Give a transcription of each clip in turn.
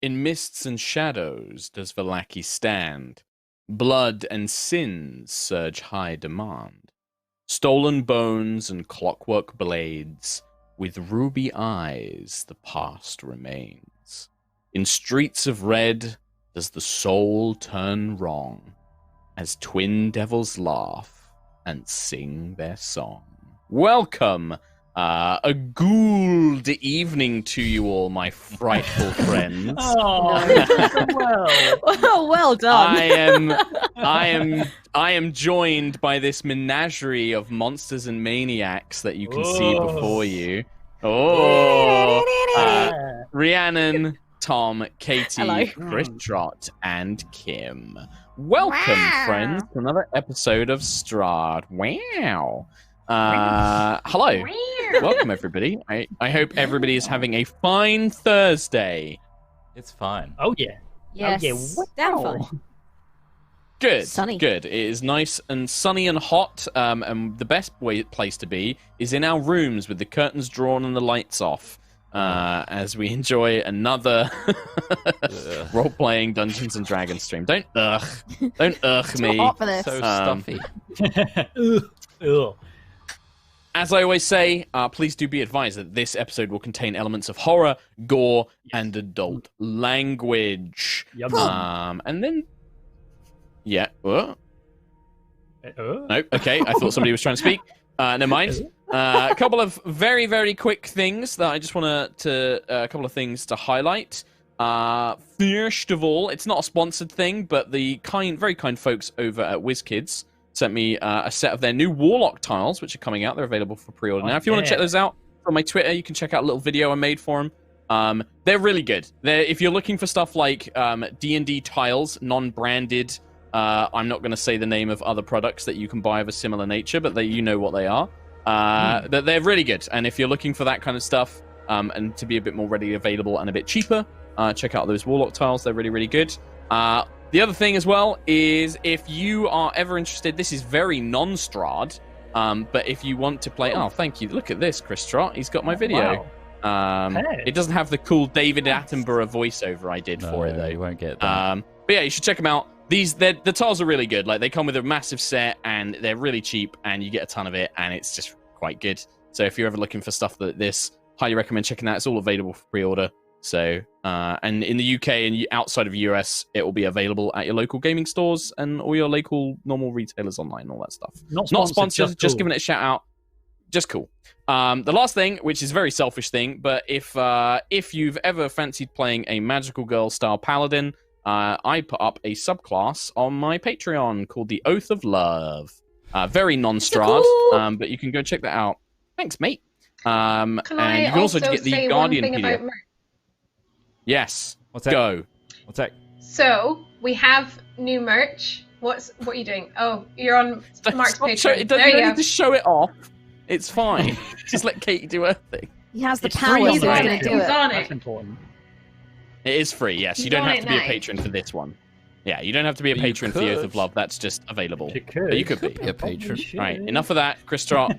In mists and shadows does Vallaki stand. Blood and sins surge high demand. Stolen bones and clockwork blades, with ruby eyes the past remains. In streets of red does the soul turn wrong, as twin devils laugh and sing their song. Welcome, a Gould evening to you all, my frightful friends. Well done. I am joined by this menagerie of monsters and maniacs that you can see before you. Rhiannon, Tom, Katie, Hello. Chris Trott, and Kim. Welcome, friends, to another episode of Strahd. Wow. Hello. Welcome, everybody. I hope everybody is having a fine Thursday. It's fine. Oh, yeah. Yes. Oh, yeah. Damn Wow. fine. Good. Sunny. Good. It is nice and sunny and hot. And the best place to be is in our rooms with the curtains drawn and the lights off. As we enjoy another role-playing Dungeons and Dragons stream. Don't me. Too hot for this. So stuffy. Ugh. As I always say, please do be advised that this episode will contain elements of horror, gore, and adult language. Yum. And then, yeah. What? Oh. No, okay. I thought somebody was trying to speak. Never mind. A couple of very, very quick things that I just want to a couple of things to highlight. First of all, it's not a sponsored thing, but the very kind folks over at WizKids sent me a set of their new Warlock Tiles, which are coming out. They're available for pre-order now. If you want to check those out on my Twitter, you can check out a little video I made for them. They're really good. If you're looking for stuff like D&D tiles, non-branded, I'm not going to say the name of other products that you can buy of a similar nature, but you know what they are. They're really good. And if you're looking for that kind of stuff and to be a bit more readily available and a bit cheaper, check out those Warlock Tiles. They're really, really good. The other thing as well is if you are ever interested, this is very non-Strahd, but if you want to play... Oh, thank you. Look at this, Chris Trott. He's got my video. Wow. It doesn't have the cool David Attenborough voiceover I did for it, though. You won't get that. But yeah, you should check them out. The tiles are really good. Like, they come with a massive set, and they're really cheap, and you get a ton of it, and it's just quite good. So if you're ever looking for stuff like this, highly recommend checking that. It's all available for pre-order. So, and in the UK and outside of US, it will be available at your local gaming stores and all your local normal retailers online and all that stuff. Not sponsored, just giving it a shout out. Just cool. The last thing, which is a very selfish thing, but if you've ever fancied playing a magical girl style paladin, I put up a subclass on my Patreon called the Oath of Love. Very non-Strahd, cool. but you can go check that out. Thanks, mate. And you I can also get the say Guardian one thing PDF. about merch? Yes. What's that? Go. What's that? So we have new merch. What are you doing? Oh, you're on Mark's Stop Patreon. It There doesn't you need go. to show it off. It's fine. Just let Katie do her thing. He has the It's power, free so on he's the going to Patreon. do He's it. on That's it. important. It is free, yes. You He's don't on have it to be a now. patron for this one. Yeah, you don't have to be a But you patron for the Oath could. of Love. That's just available. You could. But you could be. Be a patron. Right, enough of that, Chris Trott.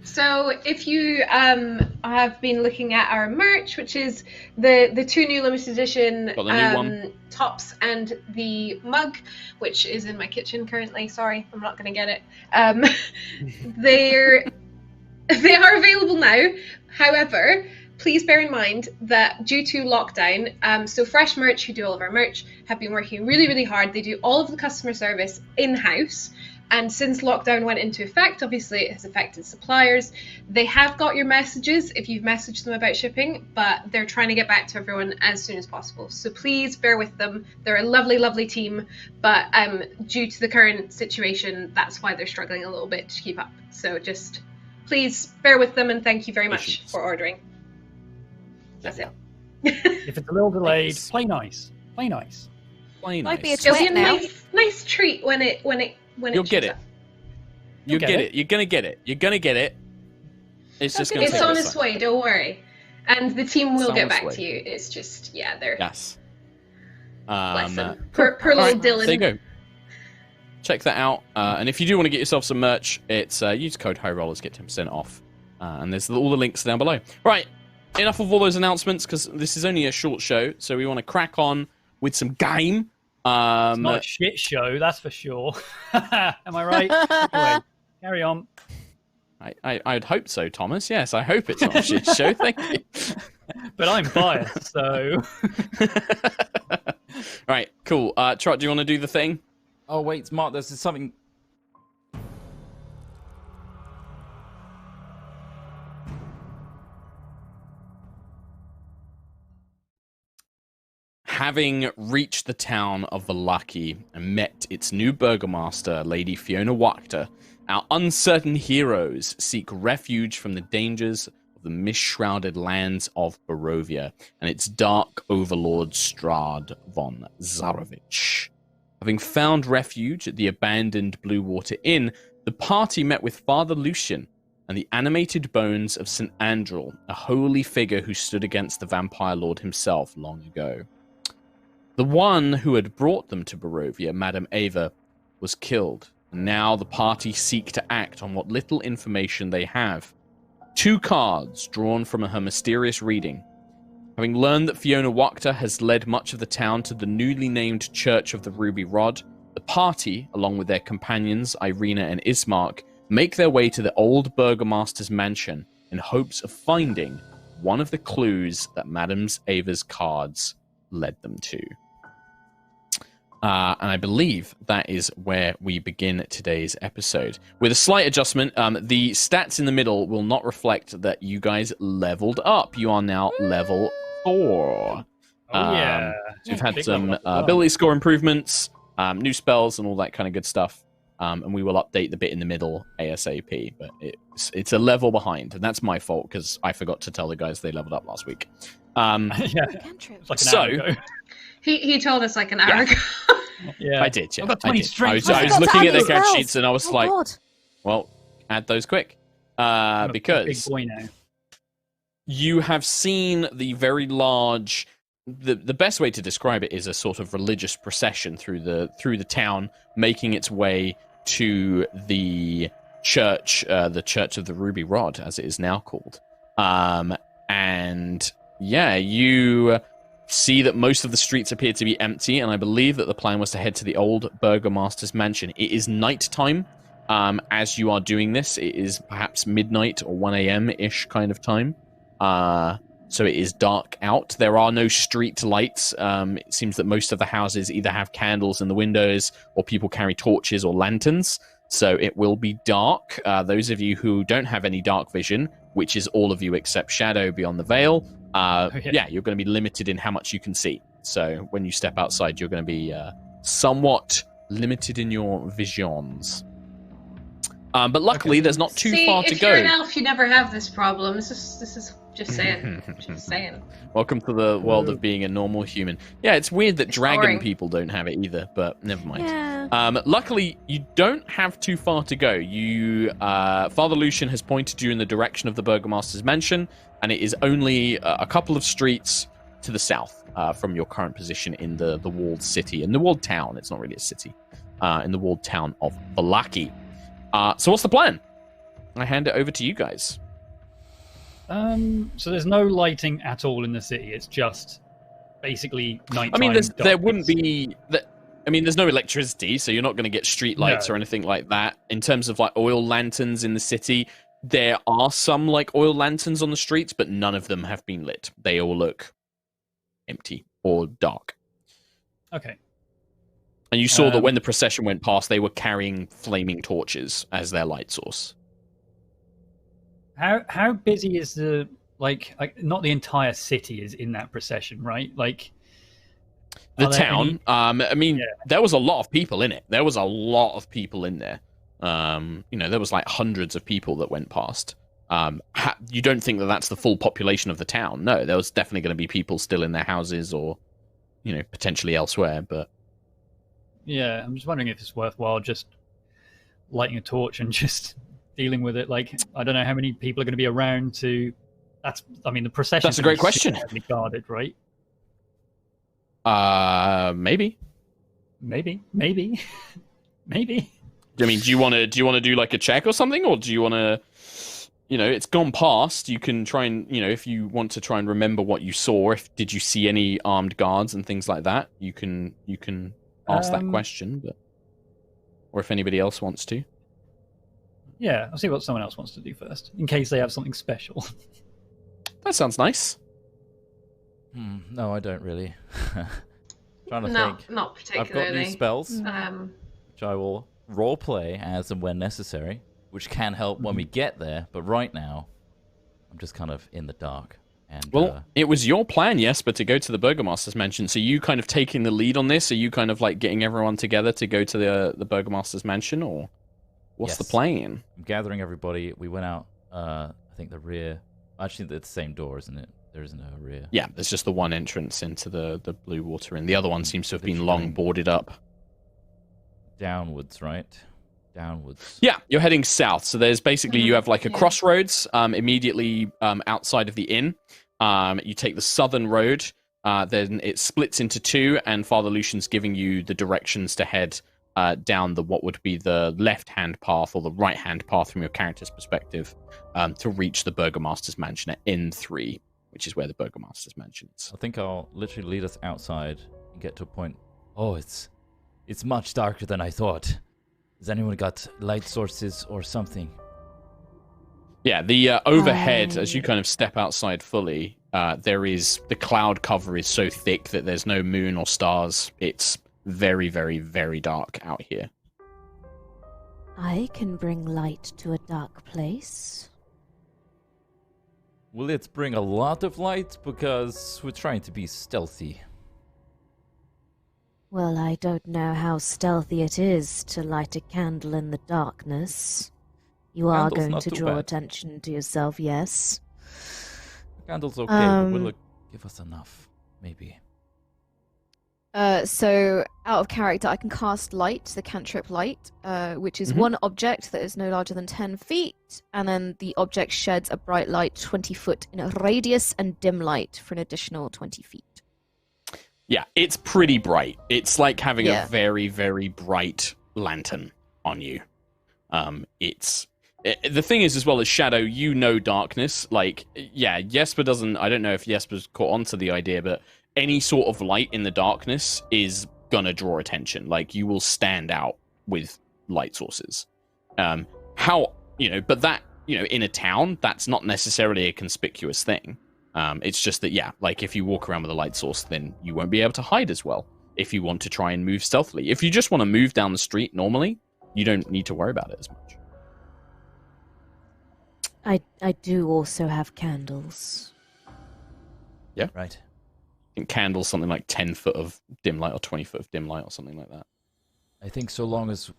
So if you have been looking at our merch, which is the two new limited edition Got the new one. tops and the mug, which is in my kitchen currently. Sorry, I'm not going to get it. They are available now. However, please bear in mind that due to lockdown, so Fresh Merch, who do all of our merch, have been working really, really hard. They do all of the customer service in-house. And since lockdown went into effect, obviously it has affected suppliers. They have got your messages if you've messaged them about shipping, but they're trying to get back to everyone as soon as possible. So please bear with them. They're a lovely, lovely team, but due to the current situation, that's why they're struggling a little bit to keep up. So just please bear with them, and thank you very much for ordering. That's it. If it's a little delayed, play nice. Play nice. Play Might be a nice. It'll be a Twit now. nice treat when it You'll get shows it. up. You'll get get it. it. You're gonna get it. You're gonna get it. It's just gonna It's take on us its time. way, don't worry. And the team will It's on get its back way. to you. It's just, yeah, they're Yes. bless them. Poor little Alright, Dylan. there you go. Check that out. And if you do want to get yourself some merch, it's use code HIGHROLLERS, get 10% off. And there's all the links down below. Right. enough of all those announcements, because this is only a short show, so we want to crack on with some game. It's not a shit show, that's for sure. Am I right? Anyway, carry on. I'd hope so, Thomas. Yes, I hope it's not a shit show. Thank you. But I'm biased, so... Right, cool. Trot, do you want to do the thing? Oh, wait, Mark, there's something... Having reached the town of Vallaki and met its new burgomaster, Lady Fiona Wachter, our uncertain heroes seek refuge from the dangers of the mist-shrouded lands of Barovia and its dark overlord Strahd von Zarovich. Having found refuge at the abandoned Blue Water Inn, the party met with Father Lucian and the animated bones of St. Andrel, a holy figure who stood against the vampire lord himself long ago. The one who had brought them to Barovia, Madame Ava, was killed, and now the party seek to act on what little information they have. 2 cards drawn from her mysterious reading. Having learned that Fiona Wachter has led much of the town to the newly named Church of the Ruby Rod, the party, along with their companions Irina and Ismark, make their way to the old Burgomasters Mansion in hopes of finding one of the clues that Madame Ava's cards led them to. And I believe that is where we begin today's episode. With a slight adjustment, the stats in the middle will not reflect that you guys leveled up. You are now level 4. Oh, yeah. So you've had some ability score improvements, new spells, and all that kind of good stuff. And we will update the bit in the middle ASAP. But it's a level behind, and that's my fault because I forgot to tell the guys they leveled up last week. Yeah. It's like an hour ago. He told us like an hour ago. Yeah. I did, yeah. I've got 20 I did. strength. I was I've got looking to at add the character spells. sheets and I was like, God. well, add those quick. I'm a Because big boy now. you have seen the very large... The best way to describe it is a sort of religious procession through the town, making its way to the church of the Ruby Rod, as it is now called. And yeah, you see that most of the streets appear to be empty, and I believe that the plan was to head to the old Burgomasters Mansion. It is nighttime as you are doing this. It is perhaps midnight or 1 a.m.-ish kind of time. So it is dark out. There are no street lights. It seems that most of the houses either have candles in the windows or people carry torches or lanterns. So it will be dark. Those of you who don't have any dark vision, which is all of you except Shadow beyond the veil, you're going to be limited in how much you can see. So when you step outside, you're going to be somewhat limited in your visions. But luckily, there's not too far to go. If you're an elf, you never have this problem. This is just saying. Just saying. Welcome to the world of being a normal human. Yeah, it's weird that dragon boring. people don't have it either, but never mind. Yeah. Luckily, you don't have too far to go. Father Lucian has pointed you in the direction of the Burgomaster's Mansion, and it is only a couple of streets to the south from your current position in the walled city, in the walled town. It's not really a city. In the walled town of Vallaki. So what's the plan? I hand it over to you guys. So there's no lighting at all in the city. It's just basically nighttime. I mean, there darkness. wouldn't be... there's no electricity, so you're not going to get street lights or anything like that. In terms of like oil lanterns in the city, there are some like oil lanterns on the streets, but none of them have been lit. They all look empty or dark. Okay. And you saw that when the procession went past, they were carrying flaming torches as their light source. How busy is the like not the entire city is in that procession, right? Like the town. There was a lot of people in it. There was a lot of people in there. There was like hundreds of people that went past. You don't think that that's the full population of the town? No, there was definitely going to be people still in their houses or, potentially elsewhere. But yeah, I'm just wondering if it's worthwhile just lighting a torch and just dealing with it. Like, I don't know how many people are going to be around to. The procession. That's a great question. Guarded, right? Maybe. Maybe. I mean, do you want to do like a check or something, or do you want to? it's gone past. You can try and, if you want to try and remember what you saw, did you see any armed guards and things like that, you can ask that question, or if anybody else wants to. Yeah, I'll see what someone else wants to do first, in case they have something special. That sounds nice. No, I don't really. Trying to think. Not particularly. I've got new spells, Mm. which I will roleplay as and when necessary, which can help when we get there, but right now, I'm just kind of in the dark. And, it was your plan, Jesper, to go to the Burgomasters Mansion. So you kind of taking the lead on this? Are you kind of like getting everyone together to go to the Burgomasters Mansion, or what's the plan? I'm gathering everybody. We went out, I think the rear... Actually, it's the same door, isn't it? There isn't a rear. Yeah, there's just the one entrance into the Blue Water Inn. The other one seems to have been long boarded up. Downwards, right? Downwards. Yeah, you're heading south. So there's basically, you have like a crossroads immediately outside of the inn. You take the southern road, then it splits into two, and Father Lucian's giving you the directions to head down what would be the left-hand path or the right-hand path from your character's perspective to reach the Burgomasters Mansion at Inn 3, which is where the Burgomasters Mansion is. I think I'll literally lead us outside and get to a point. Oh, it's much darker than I thought. Has anyone got light sources or something? Yeah, the overhead, as you kind of step outside fully, the cloud cover is so thick that there's no moon or stars. It's very, very, very dark out here. I can bring light to a dark place. Will it bring a lot of light? Because we're trying to be stealthy. Well, I don't know how stealthy it is to light a candle in the darkness. You are Candle's going not to too draw bad. attention to yourself, yes. The candle's okay, but will it give us enough? Maybe. So, out of character, I can cast Light, the cantrip Light, which is one object that is no larger than 10 feet, and then the object sheds a bright light 20 foot in a radius and dim light for an additional 20 feet. Yeah, it's pretty bright. It's like having a very, very bright lantern on you. The thing is, as well as Shadow, darkness. Like, yeah, Jesper doesn't... I don't know if Jesper's caught on to the idea, but any sort of light in the darkness is gonna draw attention. Like, you will stand out with light sources. But that, in a town, that's not necessarily a conspicuous thing. It's just that, like, if you walk around with a light source, then you won't be able to hide as well if you want to try and move stealthily. If you just want to move down the street normally, you don't need to worry about it as much. I do also have candles. Yeah. Right. I think candles something like 10 foot of dim light or 20 foot of dim light or something like that. I think so long as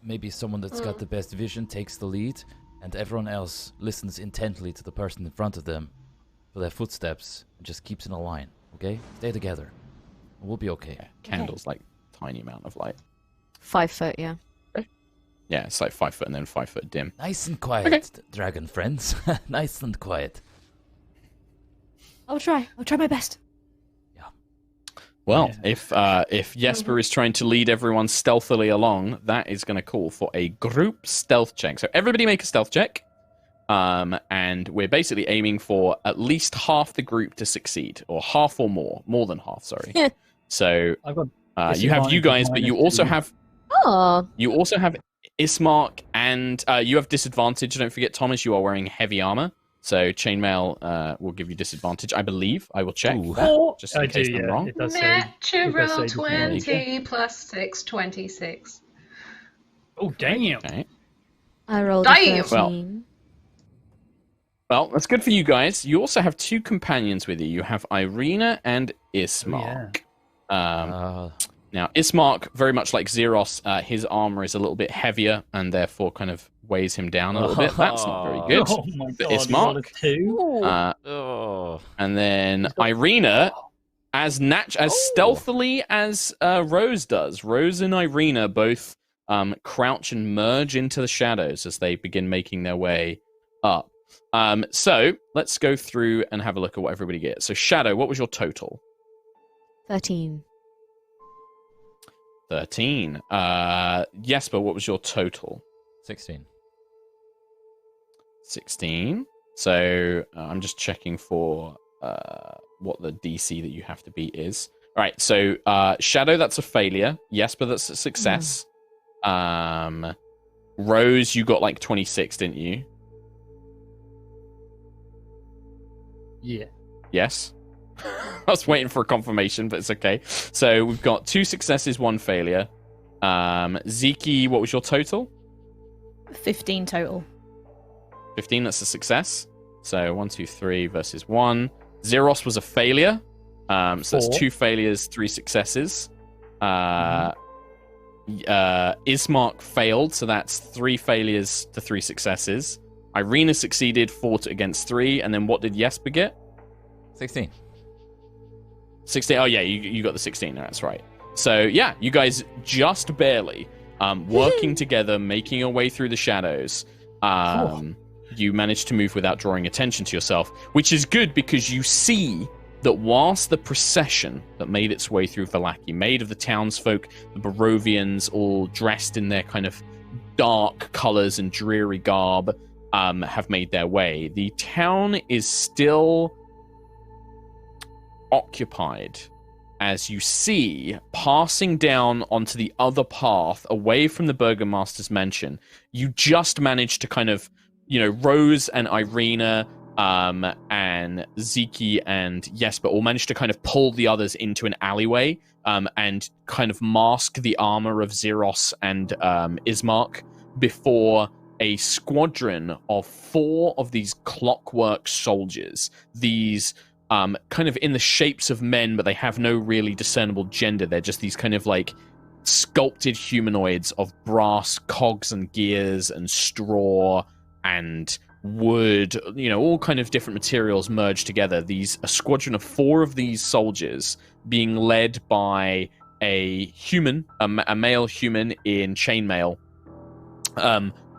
maybe someone that's got the best vision takes the lead, and everyone else listens intently to the person in front of them for their footsteps and just keeps in a line, okay? Stay together. We'll be okay. Yeah, candles, like, tiny amount of light. 5 foot, yeah. Yeah, it's like 5 foot and then 5 foot dim. Nice and quiet, dragon friends. Nice and quiet. I'll try my best. Well, if Jesper is trying to lead everyone stealthily along, that is going to call for a group stealth check. So everybody make a stealth check. And we're basically aiming for at least half the group to succeed, or half or more than half. Sorry. So I've got you have you guys, but you also have Oh. you also have Ismark, and you have disadvantage. Don't forget, Thomas, you are wearing heavy armor, so chainmail will give you disadvantage. I believe. I will check that, just in I case do, I'm yeah. wrong. It does say Natural disadvantage. 20 plus 6, 26. Oh, damn. Okay. I rolled Damn. a 13. Well, that's good for you guys. You also have two companions with you. You have Irina and Ismark. Now, Ismark, very much like Xeros, his armor is a little bit heavier and therefore kind of weighs him down a little bit. That's not very good. Oh my for god, Ismark. And then Irina, as stealthily as Rose does. Rose and Irina both crouch and merge into the shadows as they begin making their way up. So let's go through and have a look at what everybody gets. So Shadow, what was your total? 13. 13. Jesper, what was your total? 16. 16. So I'm just checking for what the DC that you have to beat is. All right, so Shadow, that's a failure. Jesper, that's a success. Rose, you got like 26, didn't you? Yeah. Yes. I was waiting for a confirmation, but it's okay. So we've got 2 successes, 1 failure. Ziki, what was your total? 15 total. 15, that's a success. So 1, 2, 3 versus 1. Zeros was a failure. So that's 2 failures, 3 successes. Ismark failed, so that's 3 failures to 3 successes. Irina succeeded, 4 against 3. And then what did Jesper get? 16. 16. Oh, yeah, you got the 16. That's right. So, yeah, you guys just barely working together, making your way through the shadows. You managed to move without drawing attention to yourself, which is good because you see that whilst the procession that made its way through Vallaki, made of the townsfolk, the Barovians, all dressed in their kind of dark colors and dreary garb, have made their way, the town is still occupied as you see, passing down onto the other path away from the Burgomasters Mansion. You just managed to kind of, Rose and Irina and Ziki and Jesper all managed to kind of pull the others into an alleyway and kind of mask the armor of Zeros and Ismark before a squadron of 4 of these Clockwork Soldiers. These kind of in the shapes of men, but they have no really discernible gender. They're just these kind of like sculpted humanoids of brass cogs and gears and straw and wood, all kind of different materials merged together. A squadron of 4 of these soldiers being led by a human, a male human in chainmail,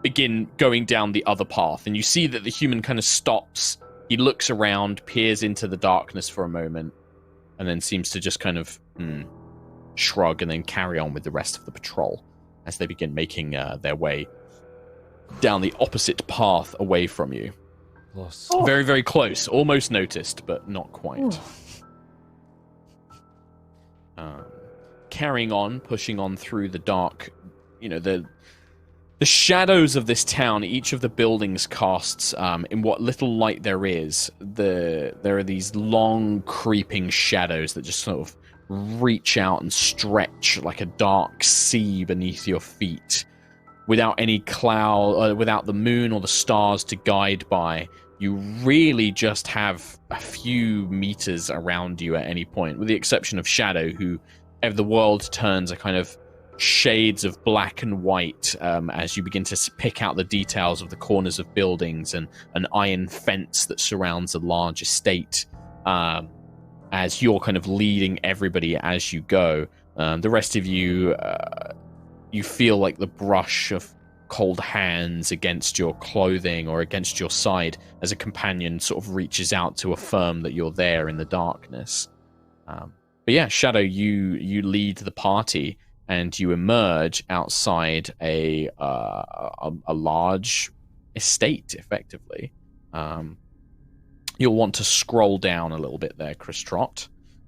begin going down the other path. And you see that the human kind of stops. He looks around, peers into the darkness for a moment, and then seems to just kind of shrug and then carry on with the rest of the patrol as they begin making their way down the opposite path away from you. Close. Very, very close. Almost noticed, but not quite. Carrying on, pushing on through the dark, the shadows of this town, each of the buildings casts, in what little light there is, there are these long, creeping shadows that just sort of reach out and stretch like a dark sea beneath your feet. Without any cloud, without the moon or the stars to guide by, you really just have a few meters around you at any point, with the exception of Shadow, who, the world turns a kind of shades of black and white as you begin to pick out the details of the corners of buildings and an iron fence that surrounds a large estate, as you're kind of leading everybody as you go. The rest of you, you feel like the brush of cold hands against your clothing or against your side as a companion sort of reaches out to affirm that you're there in the darkness. But yeah, Shadow, you lead the party and you emerge outside a large estate, effectively. You'll want to scroll down a little bit there, Chris Trott.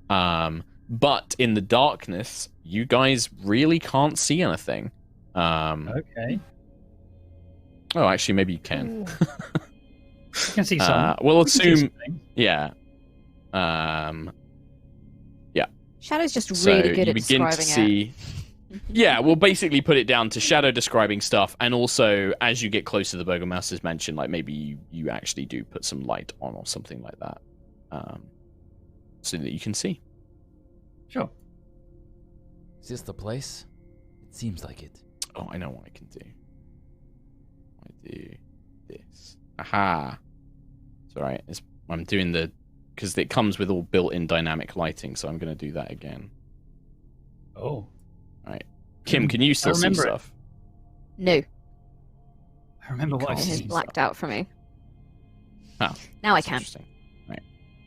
But in the darkness, you guys really can't see anything. Okay. Oh, actually, maybe you can. I can see some. We'll We can see assume, something. yeah. Shadow's just So really good you at begin to describing see. Yeah, we'll basically put it down to Shadow describing stuff, and also as you get close to the Burgomaster's Mansion, like maybe you actually do put some light on or something like that, so that you can see. Sure. Is this the place? It seems like it. Oh, I know what I can do. I do this. Aha! It's alright. I'm doing the... Because it comes with all built-in dynamic lighting, so I'm going to do that again. Oh. Alright. Kim, can you still see remember it. stuff? No, I remember You what I can't it has see see. blacked out for me. Oh, Now I that's can. interesting. Right.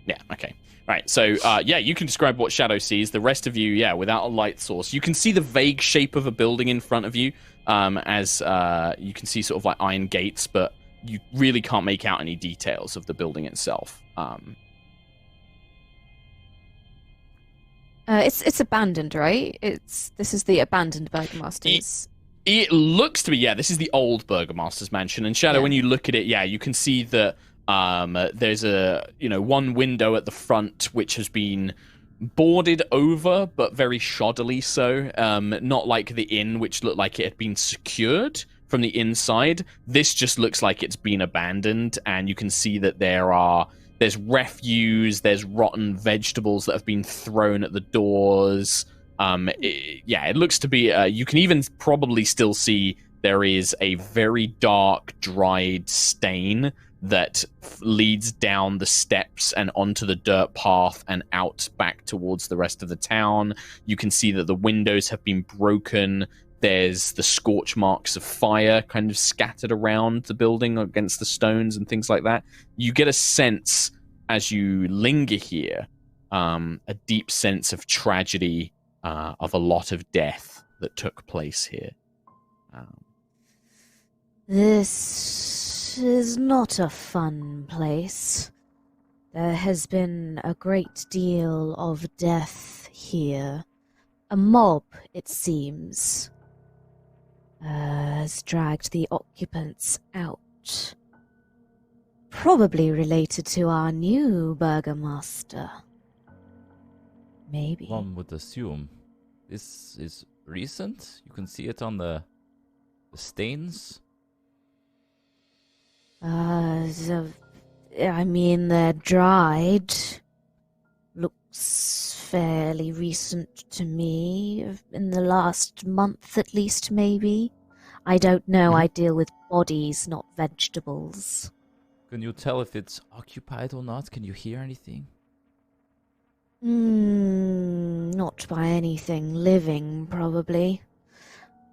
Yeah, okay. Right, so, yeah, you can describe what Shadow sees. The rest of you, yeah, without a light source. You can see the vague shape of a building in front of you, as you can see sort of like iron gates, but you really can't make out any details of the building itself. It's abandoned, right? This is the abandoned Burgomasters. It looks to be, yeah, this is the old Burgomasters Mansion. And Shadow, Yeah. when you look at it, yeah, you can see that there's one window at the front which has been boarded over, but very shoddily so. Not like the inn, which looked like it had been secured from the inside. This just looks like it's been abandoned, and you can see that there's refuse, there's rotten vegetables that have been thrown at the doors. It looks to be, you can even probably still see there is a very dark, dried stain that leads down the steps and onto the dirt path and out back towards the rest of the town. You can see that the windows have been broken. There's the scorch marks of fire kind of scattered around the building against the stones and things like that. You get a sense, as you linger here, a deep sense of tragedy, of a lot of death that took place here. This is not a fun place. There has been a great deal of death here. A mob, it seems, has dragged the occupants out. Probably related to our new Burgomaster. Maybe. One would assume. This is recent? You can see it on the stains? They're dried. Looks fairly recent to me. In the last month at least, maybe. I don't know. I deal with bodies, not vegetables. Can you tell if it's occupied or not? Can you hear anything? Not by anything living, probably.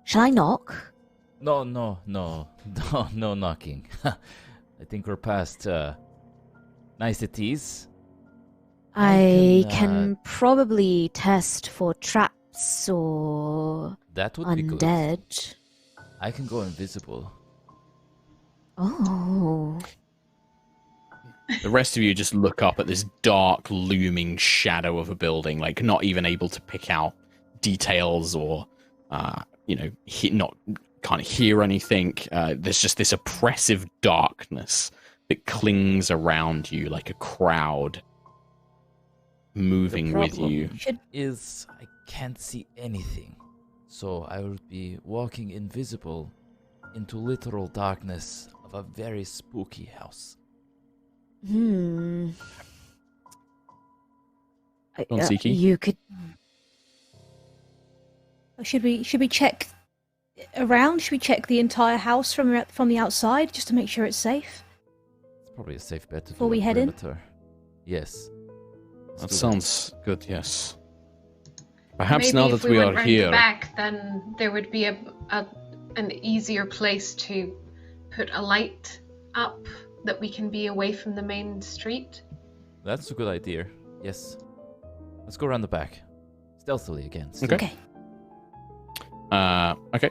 Shall I knock? No knocking. I think we're past niceties. I can probably test for traps or That would be good. undead. I can go invisible. Oh. The rest of you just look up at this dark, looming shadow of a building, like not even able to pick out details or, can't hear anything. There's just this oppressive darkness that clings around you like a crowd moving with you. I can't see anything. So I will be walking invisible into literal darkness of a very spooky house. Go on, Ziki. You could. Should we check around? Should we check the entire house from the outside just to make sure it's safe? It's probably a safe bet to Before do we a head in? perimeter. Yes. That sounds good, yes. Perhaps Maybe now if that we we went are round here. the back, then there would be an easier place to put a light up that we can be away from the main street. That's a good idea. Yes. Let's go around the back. Stealthily again. Okay. Okay.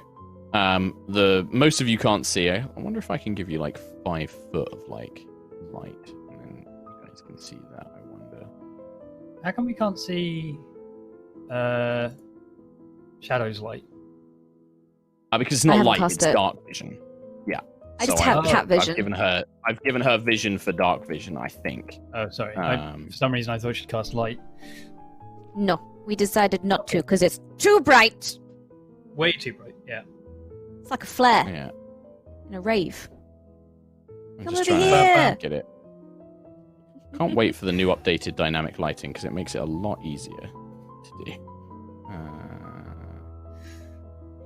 The most of you can't see. I wonder if I can give you like 5 foot of like light, and then you guys can see that. I wonder. How come we can't see Shadow's light? Because it's I not haven't light; cast it's it. dark vision. Yeah. I just So have cat vision. I've given her vision for dark vision. I think. Oh, sorry. Um, For some reason, I thought she'd cast light. No, we decided not to because it's too bright. Way too bright. Yeah. It's like a flare Yeah. in a rave. I'm Come just over trying to here. get it. Can't wait for the new updated dynamic lighting because it makes it a lot easier to do.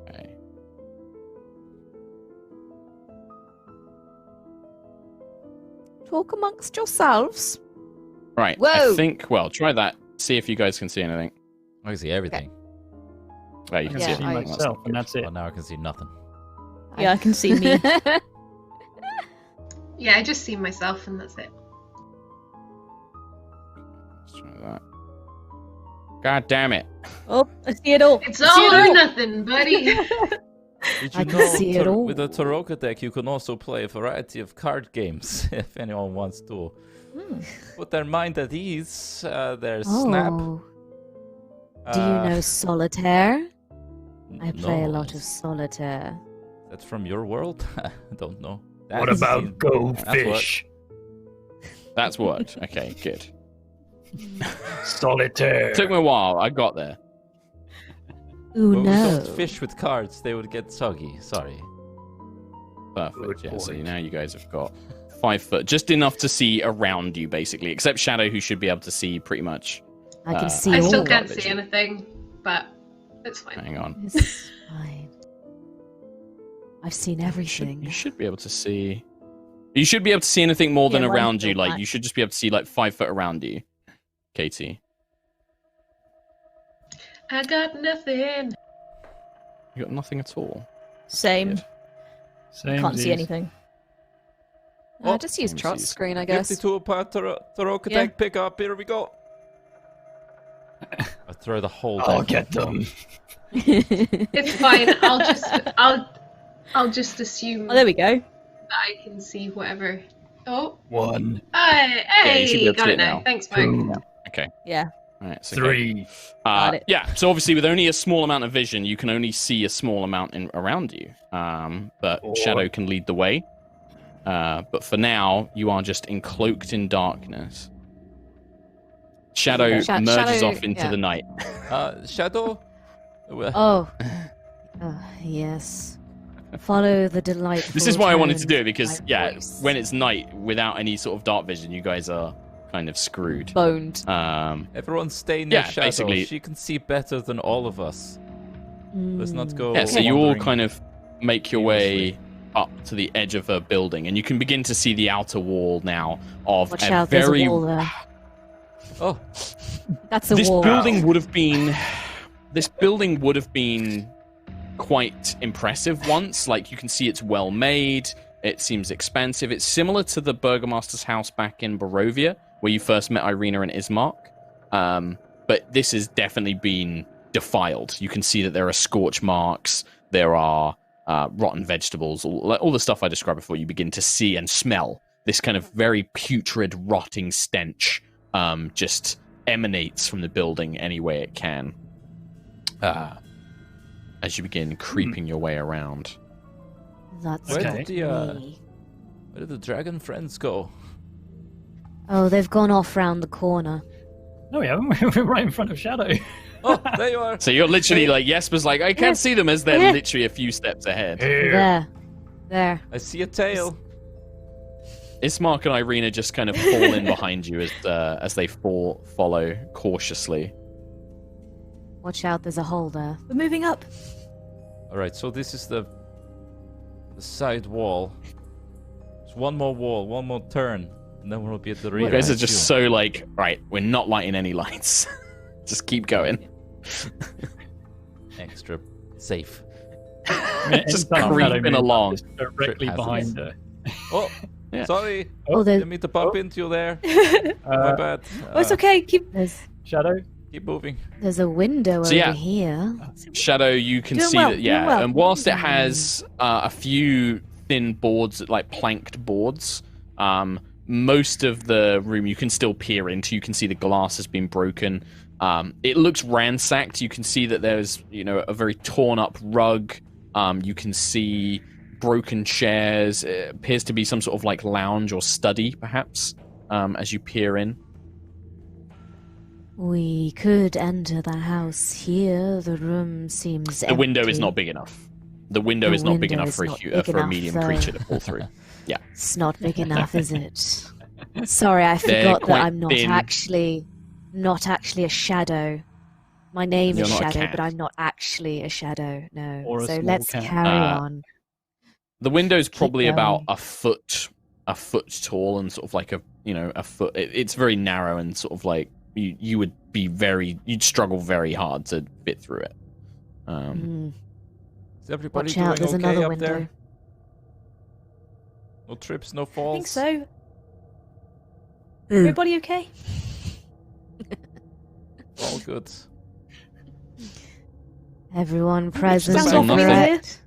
Okay. Talk amongst yourselves. Right. Whoa. I think. Well, try that. See if you guys can see anything. I can see everything. Well, you I can can see see everything. That's myself, not and good. that's it. Well, now I can see nothing. Yeah, I can see me. Yeah, I just see myself and that's it. Let's try that. God damn it. Oh, I see it all. It's I see all it or all. nothing, buddy. Did I you can know see it all. with a Taroka deck you can also play a variety of card games if anyone wants to put their mind at ease? There's Snap. Oh, do you know solitaire? I play a no, lot of solitaire. That's from your world? I don't know. What That's about in- Go that's what- Fish? That's what. Okay, good. Solitaire. Took me a while. I got there. Ooh, Well, we no. don't fish with cards, they would get soggy. Sorry. Perfect. Good Yeah, so point. now you guys have got 5 foot, just enough to see around you, basically, except Shadow, who should be able to see pretty much. I can see I all. still of can't it. see anything, but it's fine. Hang on. It's fine. I've seen You everything. should be able to see. You should be able to see anything more than Yeah, mine's around you. still Like black. you should just be able to see like 5 foot around you, Katie. I got nothing. You got nothing at all. Same. Weird. Same Can't see disease. anything. Oh, Just use let me Trot's see. screen, I guess. 52 part Taroka Yeah. deck pickup. Here we go. I throw the whole I'll deck. get them. It's fine. I'll just assume Oh, there we go. that I can see whatever. Oh, 1, hey, you should be able to got see it it now. now. Thanks, Mike. 2, Okay. Yeah. All right. So 3. Got it. Yeah. So obviously, with only a small amount of vision, you can only see a small amount around you. But Or- Shadow can lead the way. But for now, you are just encloaked in darkness. Shadow merges Shadow, off into yeah. the night. Shadow? Oh. Yes. Follow the delightful. This is why I wanted to tones do it of because, my yeah, voice. when it's night without any sort of dark vision, you guys are kind of screwed. Boned. Everyone stay near Yeah, Shadow. basically. She can see better than all of us. Let's not Mm. go. Yeah, so you all wandering. kind of make your way up to the edge of a building, and you can begin to see the outer wall now of Watch a out, very. there's a wall there. Oh, That's a This wall. building would have been. This building would have been quite impressive once. Like you can see, it's well made. It seems expansive. It's similar to the Burgomaster's house back in Barovia, where you first met Irina and Ismark. But this has definitely been defiled. You can see that there are scorch marks. There are rotten vegetables. All the stuff I described before. You begin to see and smell this kind of very putrid, rotting stench. Just emanates from the building any way it can. As you begin creeping your way around. That's Where not did me. where did the dragon friends go? Oh, they've gone off round the corner. No, we haven't. We're right in front of Shadow. Oh, there you are. So you're literally like, Jesper's like, I can't Yes. see them as they're Yeah. literally a few steps ahead. Here. There. I see a tail. Ismark and Irina just kind of fall in behind you as they follow cautiously. Watch out, there's a hole there. We're moving up. All right, so this is the side wall. There's one more wall, one more turn, and then we'll be at the rear. You guys I are just assume. so like, right, we're not lighting any lights. Just keep going. extra safe. Just Inside Shadow creeping moves along. just directly Trip behind her. Oh, Yeah. sorry. Oh, Didn't mean to bump into you there. My Uh, bad. Oh, it's okay. Keep. Shadow. Keep moving. There's a window So, over yeah. here. Shadow, you can Doing see well, that, doing yeah. well. And whilst it has a few thin boards, like planked boards, most of the room you can still peer into. You can see the glass has been broken. It looks ransacked. You can see that there's, a very torn up rug. You can see broken chairs. It appears to be some sort of like lounge or study, perhaps, as you peer in. We could enter the house here. The room seems The window is empty. not big enough. The window The is not big window enough is for not a big for a enough, medium though. creature to pull through. Yeah. It's not big enough, is it? Sorry, I They're forgot that quite I'm not thin. actually a shadow. My name You're is not a Shadow, cat. but I'm not actually a shadow. No. Or a So small let's cat. carry on. The window's probably going. about a foot tall and sort of like a foot. It's very narrow and sort of like you would be you'd struggle very hard to fit through it. Is everybody Watch doing out, there's okay another up window. there? No trips, no falls. I think so. Everybody okay? All good. Everyone present, Sounds awful correct?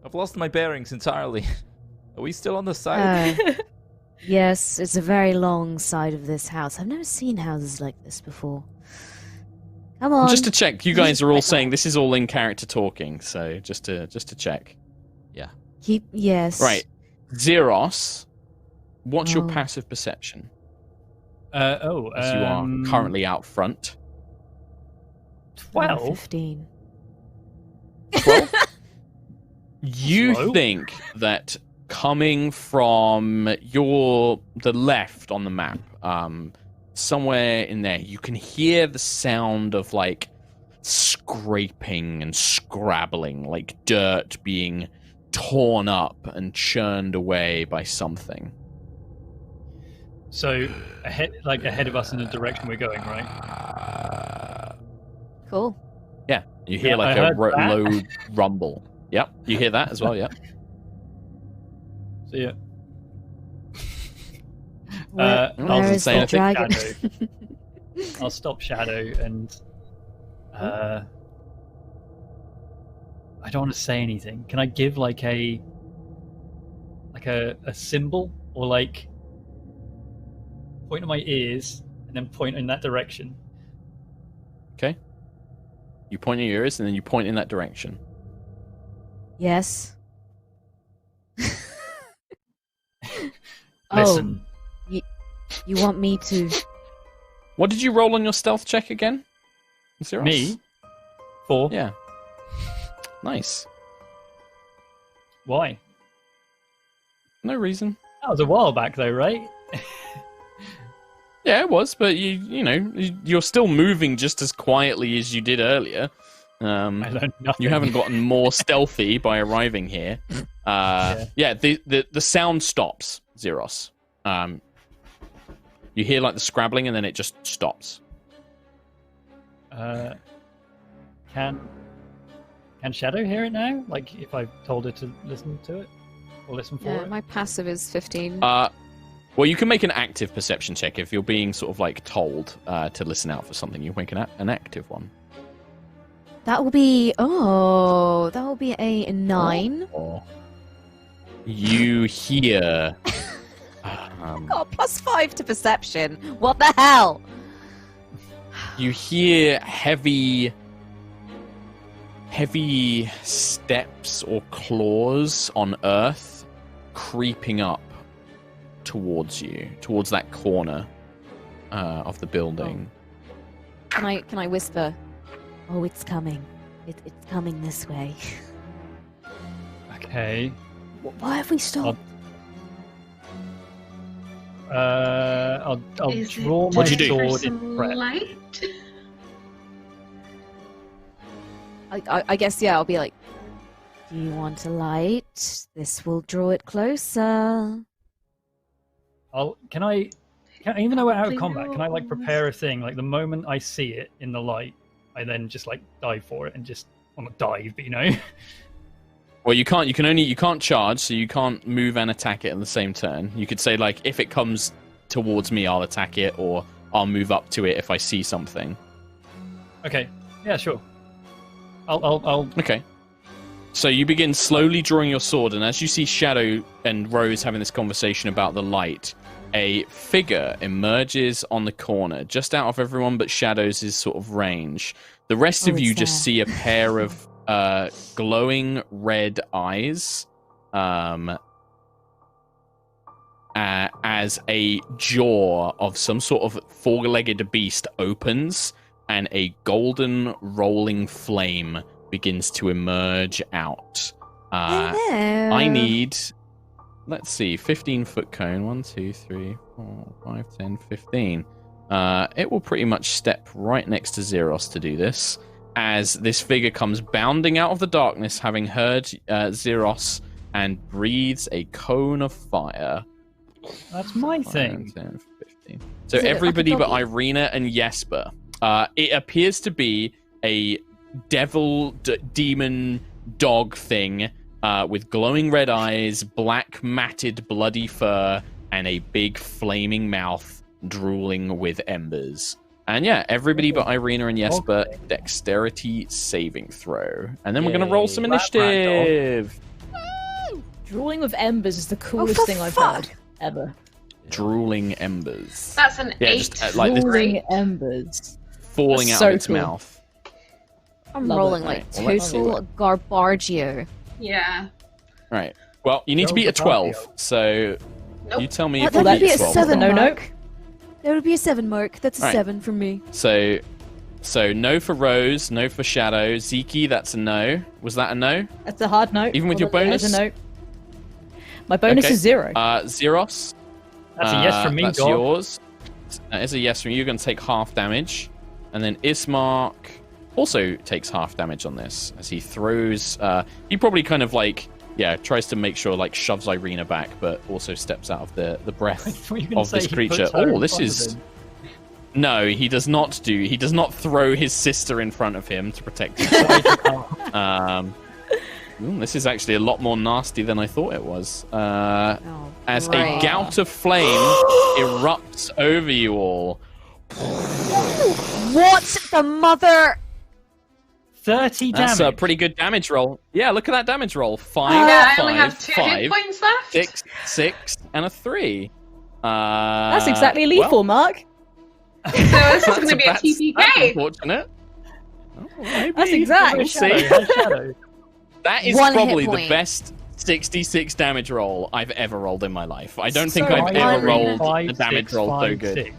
I've lost my bearings entirely. Are we still on the side? Yes, it's a very long side of this house. I've never seen houses like this before. Come on. Just to check, you guys are all saying this is all in character talking, so just to check. Yeah. Yes. Right. Zeros, what's your Oh. passive perception? As As you are currently out front. 12. 15. 12? You Slow? think that coming from the left on the map, somewhere in there, you can hear the sound of like scraping and scrabbling, like dirt being torn up and churned away by something. So ahead of us in the direction we're going, right? Cool. Yeah, you hear Yeah, like I a heard that. low rumble. Yep, you hear that as well. Yep. So yeah. Where I'll is say the anything. dragon? Shadow. I'll stop Shadow and I don't want to say anything. Can I give like a symbol or like point at my ears and then point in that direction? Okay. You point your ears and then you point in that direction. Yes. Listen. Oh, you want me to? What did you roll on your stealth check again? Zeros? Me? 4. Yeah. Nice. Why? No reason. That was a while back though, right? Yeah, it was, but you're still moving just as quietly as you did earlier. I learned nothing. You haven't gotten more stealthy by arriving here. Yeah, the sound stops, Zeros. You hear like the scrabbling and then it just stops. Can Shadow hear it now? Like if I told her to listen to it or listen for Yeah, it? my passive is 15. Well, you can make an active perception check if you're being sort of like told to listen out for something. You make an active one. That will be. Oh, that will be a 9. Or you hear. Got a +5 to perception. What the hell? You hear heavy steps or claws on earth creeping up towards you, towards that corner of the building. Can I whisper? Oh, it's coming. It's coming this way. Okay. Why have we stopped? I'll Is draw it my What'd you do? for sword some in prep. light? I guess, yeah, I'll be like, Do you want a light? This will draw it closer. Can I even though we're out of Please combat, can I like no. prepare a thing? Like the moment I see it in the light, I then just like dive for it and just well, not dive, but Well, you can't. You can't charge, so you can't move and attack it in the same turn. You could say like, if it comes towards me, I'll attack it, or I'll move up to it if I see something. Okay. Yeah, sure. I'll Okay. So you begin slowly drawing your sword, and as you see Shadow and Rose having this conversation about the light, a figure emerges on the corner, just out of everyone but Shadow's sort of range. The rest of Oh, you it's just there. see a pair of glowing red eyes as a jaw of some sort of four-legged beast opens, and a golden rolling flame begins to emerge out. Hello. I need, let's see, 15-foot cone. 1, 2, 3, 4, 5, 10, 15. It will pretty much step right next to Zeros to do this, as this figure comes bounding out of the darkness, having heard Zeros, and breathes a cone of fire. that's my 5, thing. 10, 15. So Is it like a everybody but doggy? Irina and Jesper. It appears to be a demon dog thing with glowing red eyes, black matted bloody fur, and a big flaming mouth drooling with embers. And yeah, everybody but Irina and Jesper, Okay. dexterity saving throw. And then we're going to roll some Yay. Rat, rat dog. initiative. Drooling with embers is the coolest for thing I've fuck. heard ever. Drooling embers. That's an Yeah, 8. just, like this- Drooling embers. Falling That's out so of its cool. mouth. I'm Love rolling it. like Right, well, let's see total Garbargio. Yeah. Right. Well, you need to Go beat a with 12. Fabio. So Nope. you tell me Oh, if that you would beat be a 12. 7 No, no. mark. That would be a 7 mark. That's a Right. 7 from me. So no for Rose, no for Shadow. Zeke, that's a no. Was that a no? That's a hard note. Even with your Although there's bonus? a note. My bonus Okay. is 0. Zeros. That's a yes from me, That's dog. yours. That is a yes from you. You're going to take half damage. And then Ismark also takes half damage on this as he throws. He probably kind of like, tries to make sure, like, shoves Irina back, but also steps out of the I breath thought you were gonna of say this he creature. puts her in Oh, this front of is. him. No, he does not do. He does not throw his sister in front of him to protect himself. This is actually a lot more nasty than I thought it was. As a gout of flame erupts over you all. What the mother? 30 damage. That's a pretty good damage roll. Yeah, look at that damage roll. 5, Yeah, I only 5, have 2 5, hit points left. 6, 6, and a 3. That's exactly lethal, well, Mark. So this is going that's to be a that's TPK. unfortunate. Oh, maybe. That's exact. We'll Shadow, see. how's Shadow? That is 1 hit probably the point. best 66 damage roll I've ever rolled in my life. I don't think So I've ever good. rolled Five, a damage six, roll so five, good. 6.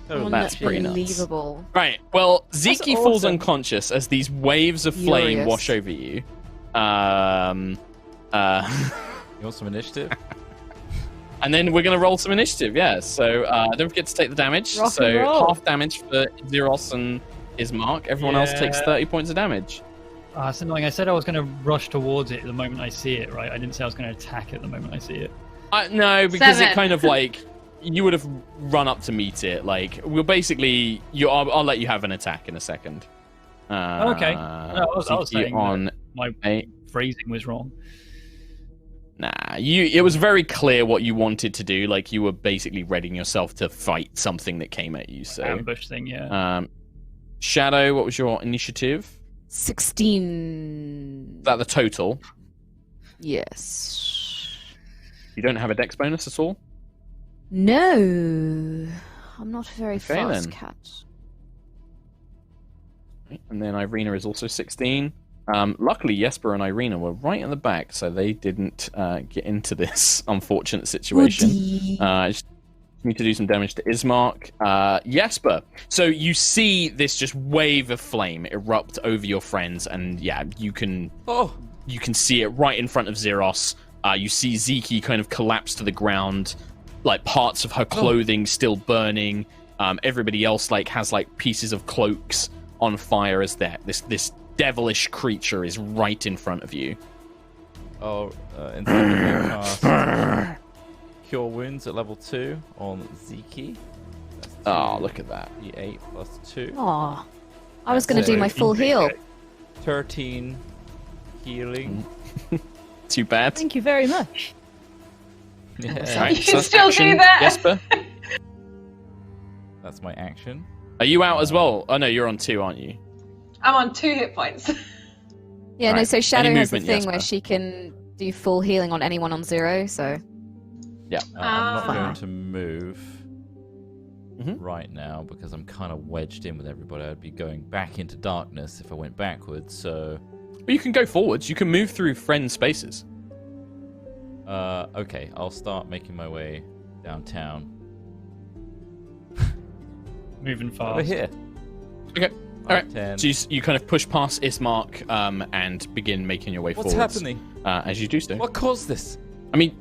Oh, That's pretty nuts. Unbelievable. Right, well, Zeke falls awesome. unconscious as these waves of flame Furious. wash over you. You want some initiative? And then we're going to roll some initiative, yeah. So don't forget to take the damage. Rock and So roll. half damage for Zeros and Ismark. Everyone else takes Yeah. 30 points of damage. It's annoying. I said I was going to rush towards it the moment I see it, right? I didn't say I was going to attack it the moment I see it. No, because 7. it kind of like you would have run up to meet it. Like we'll basically, I'll let you have an attack in a second. Okay. No, I was Zeke saying on My a phrasing was wrong. Nah, it was very clear what you wanted to do. Like you were basically readying yourself to fight something that came at you. So, Ambush thing, yeah. Shadow, what was your initiative? 16. Is that the total? Yes. You don't have a dex bonus at all? No. I'm not a very Okay, fast then. cat. And then Irina is also 16. Luckily, Jesper and Irina were right in the back, so they didn't get into this unfortunate situation. Woody. Just need to do some damage to Ismark. Jesper, so you see this just wave of flame erupt over your friends, and yeah, you can see it right in front of Zeros. You see Zeke kind of collapse to the ground, like parts of her clothing still burning. Everybody else like has like pieces of cloaks on fire as this devilish creature is right in front of you. Instead of cast Cure Wounds at level 2 on Zeke. Oh, look at that. D8 plus 2. Aw. I was going to do my full heal. 13 healing. Too bad. Thank you very much. Yeah. Right, You so can that's still do action. that. Jesper, That's my action. are you out as well? Oh no, you're on 2, aren't you? I'm on 2 hit points. Yeah, no, Right. so Shadow Any has the movement, thing where Jesper? she can do full healing on anyone on 0, so... Yeah. I'm not Ah. going to move Mhm. right now because I'm kind of wedged in with everybody. I'd be going back into darkness if I went backwards, so... Well, you can go forwards. You can move through friend spaces. Okay, I'll start making my way downtown. Moving fast. Over here. Okay. All right. 10. So you kind of push past Ismark and begin making your way What's forwards. happening? As you do so. What caused this? I mean,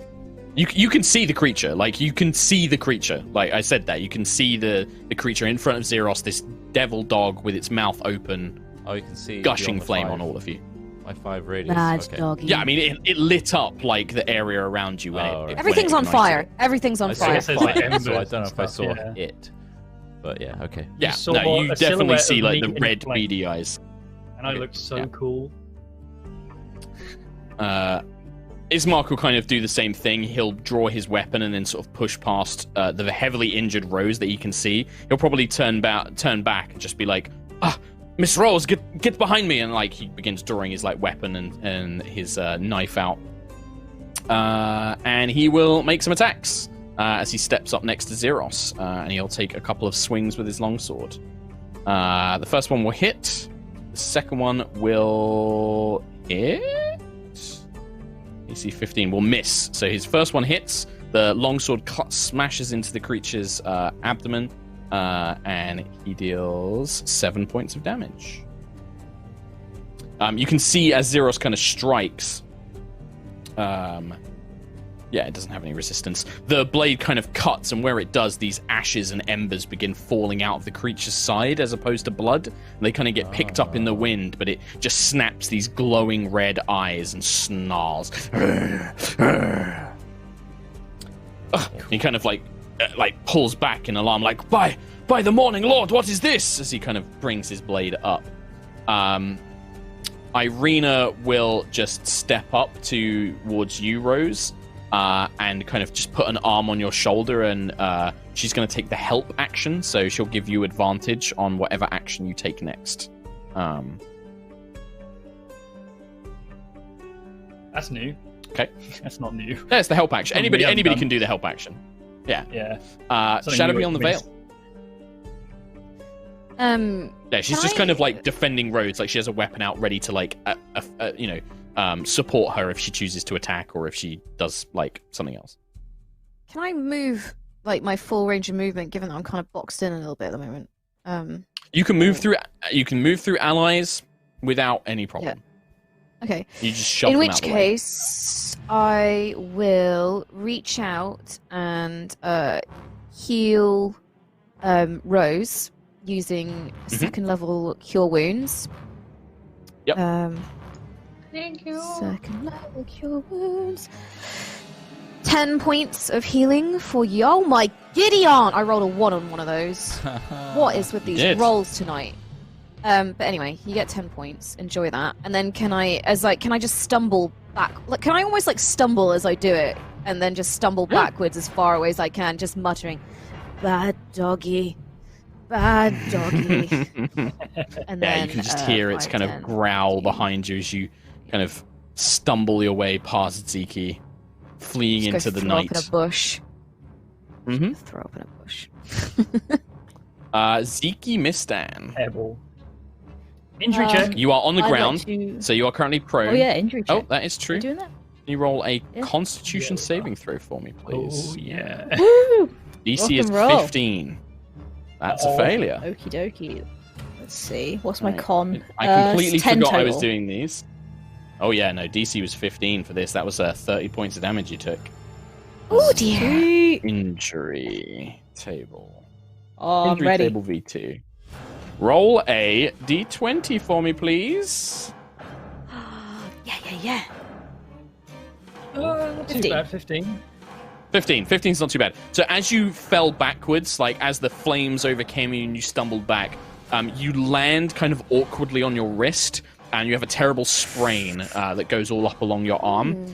you can see the creature. Like, you can see the creature. Like, I said that. You can see the creature in front of Zeros, this devil dog with its mouth open, Oh, you can see gushing beyond the flame 5 on all of you. My 5 radius. Bad okay. doggy. Yeah, I mean, it lit up, like, the area around you. When Oh, it, right. when Everything's it on ignited fire. it. Everything's on I fire. saw it like so embers I don't know and if I stuff, saw yeah. it. But yeah, okay. Yeah, saw no, you a definitely silhouette see, of like, me the in red, flame. beady eyes. And I looked so Yeah. cool. Ismark will kind of do the same thing. He'll draw his weapon and then sort of push past the heavily injured Rose that he can see. He'll probably turn back and just be like, Miss Rose, get behind me! And like he begins drawing his like weapon and his knife out. And he will make some attacks as he steps up next to Zeros. And he'll take a couple of swings with his longsword. The first one will hit. The second one will hit. AC 15 will miss. So his first one hits. The longsword smashes into the creature's abdomen. And he deals 7 points of damage. You can see as Zeros kind of strikes. Yeah, it doesn't have any resistance. The blade kind of cuts, and where it does, these ashes and embers begin falling out of the creature's side as opposed to blood. They kind of get picked up in the wind, but it just snaps these glowing red eyes and snarls. He kind of like pulls back in alarm, like, by the morning lord, what is this? As he kind of brings his blade up. Irina will just step up towards you, Rose, and kind of just put an arm on your shoulder, and she's going to take the help action, so she'll give you advantage on whatever action you take next. That's new. Okay. That's not new. Yeah, it's the help action. Something Anybody can do the help action. Yeah. Yeah. Shadow Beyond the Veil. Yeah, she's just kind of like defending Rhodes, like she has a weapon out ready to like, support her if she chooses to attack or if she does like something else. Can I move like my full range of movement, given that I'm kind of boxed in a little bit at the moment? You can move through. You can move through allies without any problem. Yeah. Okay. You just shove In them which out the way. case, I will reach out and heal Rose using second level Cure Wounds. Yep. Thank you. Second level Cure Wounds. 10 points of healing for you. Oh my Gideon! I rolled a 1 on one of those. What is with these did. rolls tonight? But anyway, you get 10 points. Enjoy that. And then can I just stumble back? Like, can I almost like stumble as I do it, and then just stumble backwards as far away as I can, just muttering, "Bad doggy, bad doggy." And Yeah, then, you can just hear its 5, kind 10, of growl 15. behind you as you kind of stumble your way past Ziki, fleeing Just into go the throw night. up in a bush. Mm-hmm. Throw up in a bush. Ziki Mistan. Hairball. Injury check. You are on the I'd like ground, to- so you are currently prone. Oh yeah, injury check. Oh, that is Are true. you Can doing that? you roll a Yeah. Constitution Yeah. saving throw for me, please? Oh, yeah. Woo! DC is Rock and roll. 15. That's Uh-oh. a failure. Okie dokie. Let's see. What's my Right. con? I completely 10 forgot I was total. doing these. Oh yeah, no, DC was 15 for this. That was 30 points of damage you took. Oh dear. Sweet. Injury table. Oh, I'm Injury ready. table V2. Roll a D20 for me, please. Yeah. Not too 15. bad. 15. 15. 15's not too bad. So as you fell backwards, like as the flames overcame you and you stumbled back, you land kind of awkwardly on your wrist, and you have a terrible sprain that goes all up along your arm.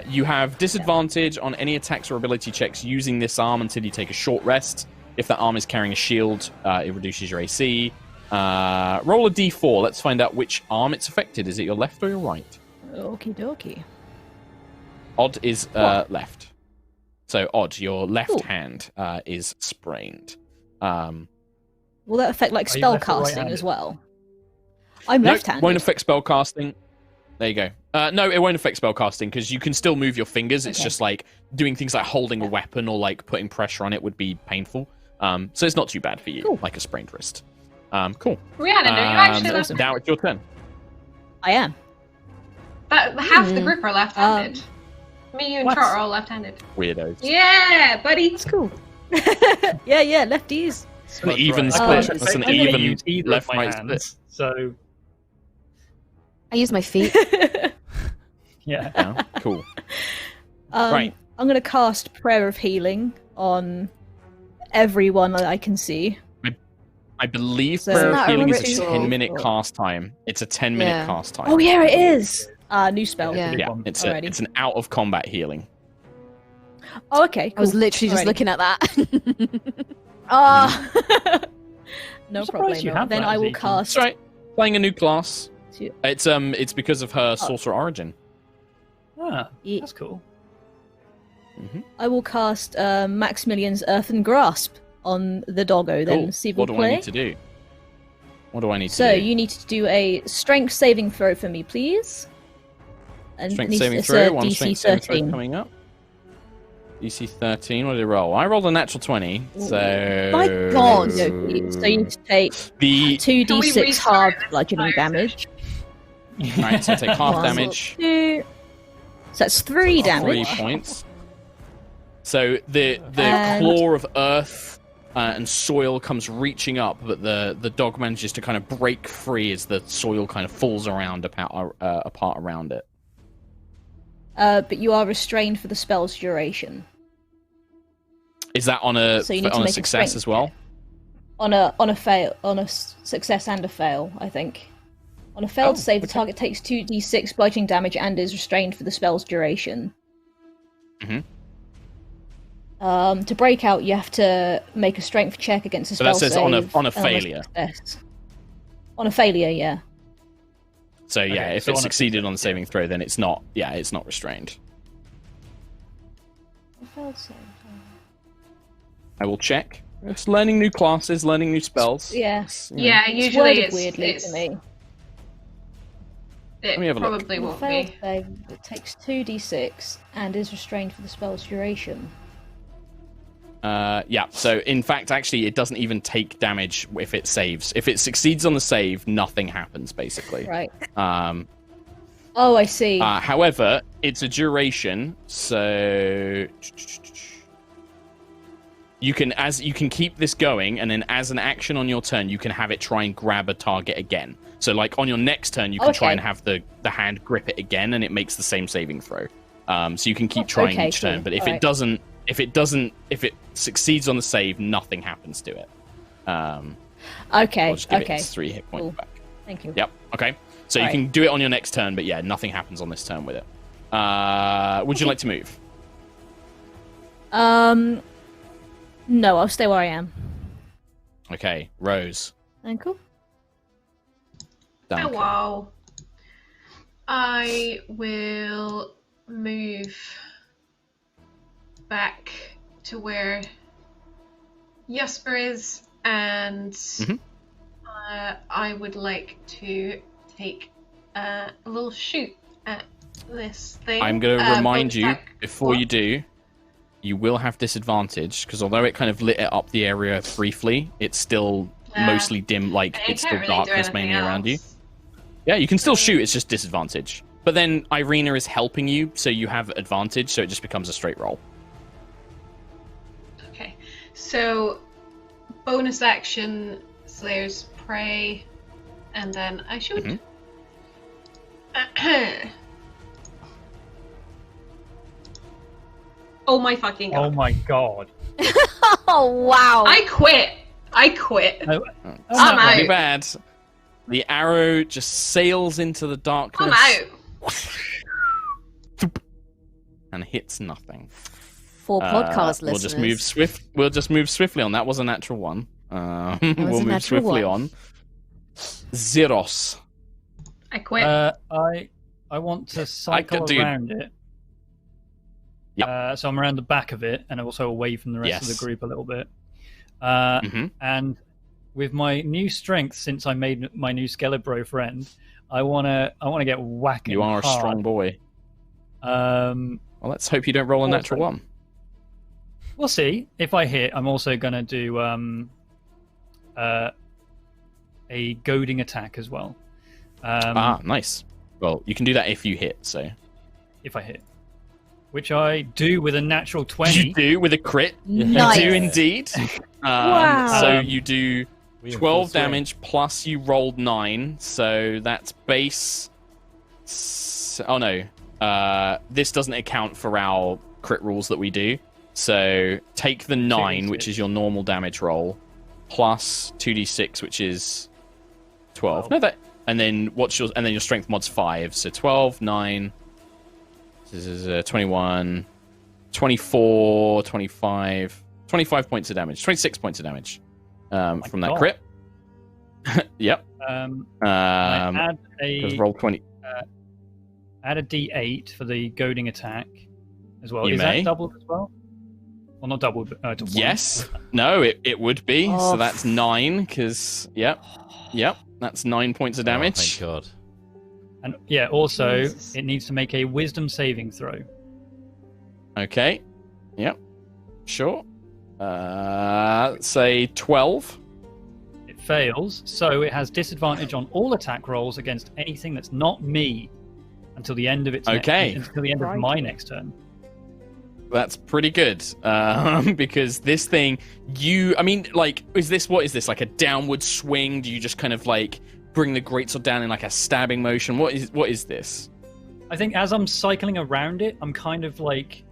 You have disadvantage on any attacks or ability checks using this arm until you take a short rest. If that arm is carrying a shield, it reduces your AC. Roll a D4. Let's find out which arm it's affected. Is it your left or your right? Okie dokie. Odd is left. So Odd, your left Cool. hand is sprained. Will that affect like Are you spell left or casting right-handed? as well? I'm No, left-handed. won't affect spell casting. There you go. No, it won't affect spell casting because you can still move your fingers. It's Okay. just like doing things like holding a weapon or like putting pressure on it would be painful. So it's not too bad for you, Cool. like a sprained wrist. Cool. Rhiannon, are you actually So left? now it's your turn. I am. But half the Hmm. group are left-handed. Me, you, and What? Trot are all left-handed. Weirdos. Yeah, buddy. That's cool. yeah, lefties. An even Right. split. Oh, That's an I don't even use either left of my right hands, split. So I use my feet. yeah. Yeah, cool. Right. I'm going to cast Prayer of Healing on everyone that I can see. I believe So- Prayer Isn't of that a Healing is a ritual? 10-minute cast time. It's a 10-minute Yeah. cast time. Oh, yeah, it is. New spell. Yeah. Yeah, One. it's Alrighty. it's an out of combat healing. Oh, okay. Cool. I was literally just Alrighty. looking at that. Ah. no I'm surprised problem. you have Then that, I will Zeke. cast. That's right. Playing a new class. to- It's because of her sorcerer origin. Ah, Ye- that's cool. I will cast Maximilian's Earthen Grasp on the doggo, then Cool. s'il vous What do I plaît. need to do? What do I need So to do? you need to do a strength saving throw for me, please. And Strength needs- saving it's throw. a One DC strength saving throw 13. coming up. DC 13. What did I roll? I rolled a natural 20. So My God, Yoki. So you need to take the 2d6 restart hard this bludgeoning entire damage. right. So I take half One, damage. 2. So that's 3 damage. 3 points. So the And- claw of earth and soil comes reaching up, but the dog manages to kind of break free as the soil kind of falls around apart around it. But you are restrained for the spell's duration. Is that on a So you need to on a make a success strength as well? On a fail, on a success and a fail, I think. On a failed Oh, save, the okay. target takes 2d6 bludgeoning damage and is restrained for the spell's duration. Mhm. To break out, you have to make a strength check against a So spell that says save. on a and failure. success. On a failure, yeah. So yeah, Okay, if so it on a succeeded on the success, saving throw, then it's not. Yeah, it's not restrained. A failed save. I will check. It's learning new classes, learning new spells. Yeah. It's, you know, Yeah, It's usually worded it's weirdly it's, to me. it me have a look. probably On a won't failed be. save, it takes 2d6 and is restrained for the spell's duration. Yeah, so in fact, actually, it doesn't even take damage if it saves. If it succeeds on the save, nothing happens, basically. Right. Um, Oh, I see. however, it's a duration, so you can keep this going, and then as an action on your turn, you can have it try and grab a target again. So, like on your next turn, you can try Okay. and have the hand grip it again, and it makes the same saving throw. So you can keep trying Okay, each turn, cool. but if Alright. if it succeeds on the save, nothing happens to it. Okay, I'll just give okay. it its 3 hit points Cool. back. Thank you. Yep. Okay. So you Alright. can do it on your next turn, but yeah, nothing happens on this turn with it. Would you like to move? No, I'll stay where I am. Okay, Rose. Uncle? Oh Duncan. wow. I will move back to where Jesper is, and I would like to take a little shoot at this thing. I'm going to remind bonus you, attack. before What? you do, you will have disadvantage, because although it kind of lit it up the area briefly, it's still mostly dim, like, I it's can't still really do darkness anything mainly around you. else. Yeah, you can still shoot, it's just disadvantage. But then Irina is helping you, so you have advantage, so it just becomes a straight roll. Okay, so bonus action, Slayer's Prey, and then I shoot. Oh my fucking god. Oh my god. Oh wow! I quit. Oh, I'm Not too out. bad. The arrow just sails into the darkness. I'm out. And hits nothing. For podcast We'll listeners. just move swift. We'll just move swiftly on. That was a natural one. We'll a move natural swiftly one. on. Zeros. I quit. I want to cycle dude. around it. Yep. So I'm around the back of it and also away from the rest of Yes. the group a little bit. Mhm. And with my new strength, since I made my new Skelebro friend, I wanna get whacking. You are a hard. strong boy. Um, Well, let's hope you don't roll a natural one. we'll see. If I hit, I'm also gonna do a goading attack as well. Nice. Well, you can do that if you hit. So If I hit, which I do with a natural you 20. do with a crit. Nice. You do indeed. Wow. So you do We have 12 full swing. damage plus you rolled 9, so that's base. Oh no, this doesn't account for our crit rules that we do. So take the 9, which is your normal damage roll, plus 2d6, which is 12. No, that, and then your strength mod's 5. So 12, 9. This is 21, 24, 25, 25 points of damage, 26 points of damage from that God. crit. Yep. I add Because a roll 20. add a d8 for the goading attack, as well. You Is may. that doubled as well? Well, not doubled, but to 1. Yes. No, it would be. Oh. So that's 9, because, yep, that's 9 points of Oh, damage. thank God. And yeah, also, Jesus. it needs to make a wisdom saving throw. Okay. Yep. Sure. Say 12. It fails, so it has disadvantage on all attack rolls against anything that's not me until the end of its Okay. until the end of my next turn. That's pretty good. Because this thing, I mean, like, what is this, like a downward swing? Do you just kind of, like, bring the greatsword down in, like, a stabbing motion? What is this? I think as I'm cycling around it, I'm kind of like,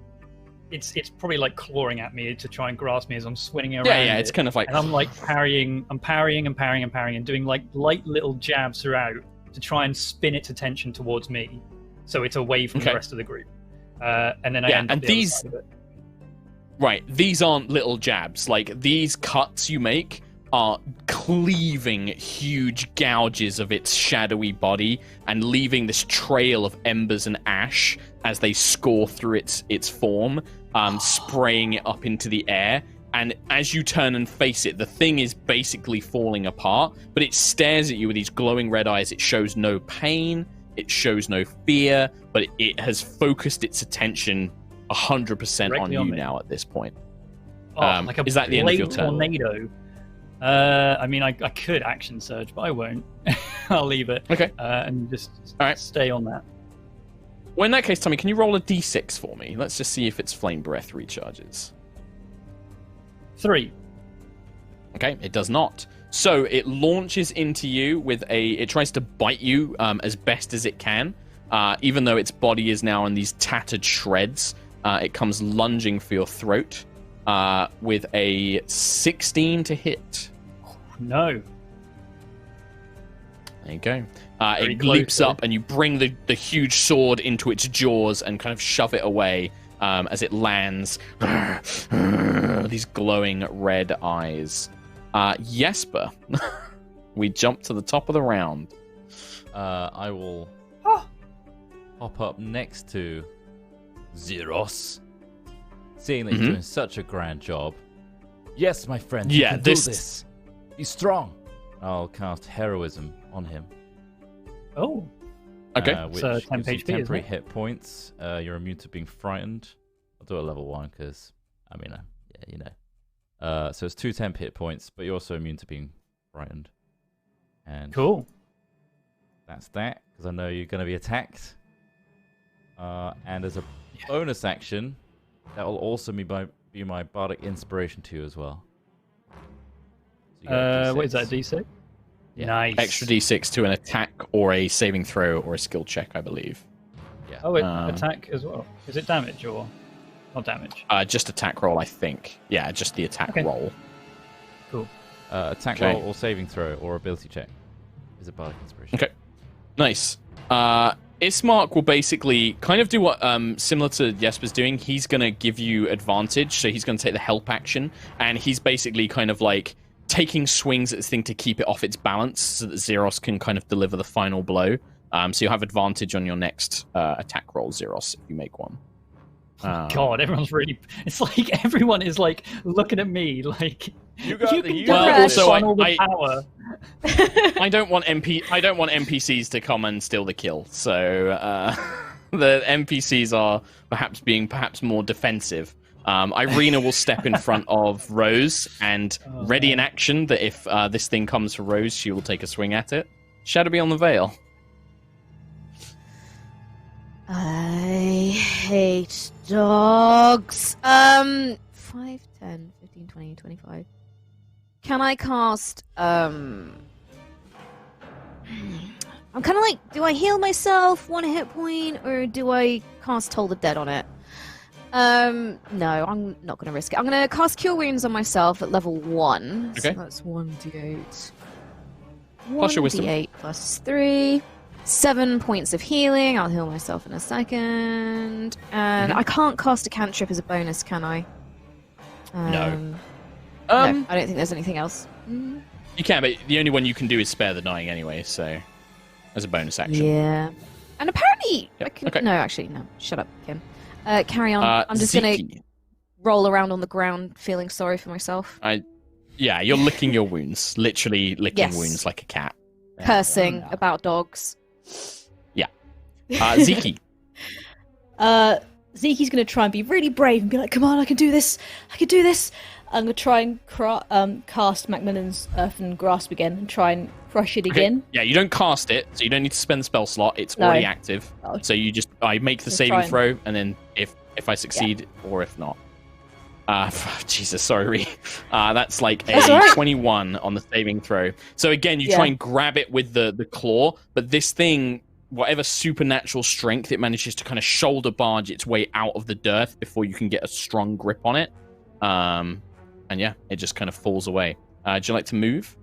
it's probably like clawing at me to try and grasp me as I'm swinging around. Yeah, it's kind of like... And I'm like parrying and doing like light little jabs throughout to try and spin its attention towards me, so it's away from the rest of the group. And then I end up and the other these, side of it. right, these aren't little jabs. Like, these cuts you make are cleaving huge gouges of its shadowy body and leaving this trail of embers and ash as they score through its form, spraying it up into the air. And as you turn and face it, the thing is basically falling apart, but it stares at you with these glowing red eyes. It shows no pain, it shows no fear, but it has focused its attention 100% on Directly you on me. now at this point. Oh, like a is that the end of your blade turn? tornado. I mean, I could action surge, but I won't. I'll leave it. Okay. And just All right. stay on that. Well, in that case, Tommy, can you roll a d6 for me? Let's just see if its flame breath recharges. 3. Okay, it does not. So it launches into you with it tries to bite you as best as it can. Even though its body is now in these tattered shreds, it comes lunging for your throat with a 16 to hit. No. There you go. Very It close, leaps though. up and you bring the huge sword into its jaws and kind of shove it away as it lands. These glowing red eyes. Jesper, we jump to the top of the round. I will hop up next to Zeros, seeing that he's doing such a grand job. Yes, my friend, you Yeah, can this- do this. Be strong. I'll cast Heroism on him. Oh. Okay. Which So gives 10 you HP, isn't temporary it? hit points. You're immune to being frightened. I'll do a level 1 because, I mean, yeah, you know. So it's 2 temp hit points, but you're also immune to being frightened. And Cool. that's that, because I know you're going to be attacked. And as a bonus action, that will also be my bardic inspiration to you as well. So you get a What is that, D6. D6? Yeah. Nice. Extra d6 to an attack or a saving throw or a skill check, I believe. Yeah. Oh, wait, Um, attack as well. Is it damage or not damage? Just attack roll, I think. Yeah, just the attack Okay. roll. Cool. Attack Okay. roll or saving throw or ability check is a bardic inspiration. Okay. Nice. Ismark will basically kind of do what similar to Jesper's doing. He's going to give you advantage, so he's going to take the help action, and he's basically kind of like taking swings at this thing to keep it off its balance so that Zeros can kind of deliver the final blow. So you'll have advantage on your next attack roll, Zeros, if you make one. God, everyone's really. It's like everyone is like looking at me like You can do Well, this, also, channel the I- power. I don't want NPCs to come and steal the kill. So the NPCs are perhaps more defensive. Irina will step in front of Rose and ready in action that if this thing comes for Rose, she will take a swing at it. Shadow beyond the veil. I hate dogs. 5, 10, 15, 20, 25. Can I cast, I'm kind of like, do I heal myself 1 hit point, or do I cast Toll the Dead on it? No, I'm not going to risk it. I'm going to cast Cure Wounds on myself at level 1. Okay. So that's 1d8. Plus your wisdom. 1d8 plus 3. 7 points of healing. I'll heal myself in a second. And I can't cast a cantrip as a bonus, can I? No. No, I don't think there's anything else. Mm. You can, but the only one you can do is Spare the Dying anyway, so as a bonus action. Yeah. And apparently, Yep, I can. okay. No, actually, no. Shut up, Kim. Carry on. I'm just gonna Ziki. roll around on the ground, feeling sorry for myself, Yeah, you're licking your wounds. Literally licking Yes. wounds like a cat. cursing about dogs. Ziki. Zeki's going to try and be really brave and be like, come on, I can do this. I can do this. I'm going to try and cast Macmillan's Earthen Grasp again and try and crush it Okay, again. Yeah, you don't cast it, so you don't need to spend the spell slot. It's No. already active. Oh. So you just I make the Just saving try and- throw, and then if I succeed or if not. Jesus, sorry. That's like a That's all right. 21 on the saving throw. So again, you Yeah. try and grab it with the claw, but this thing, whatever supernatural strength, it manages to kind of shoulder barge its way out of the dirt before you can get a strong grip on it. And yeah, it just kind of falls away. Do you like to move?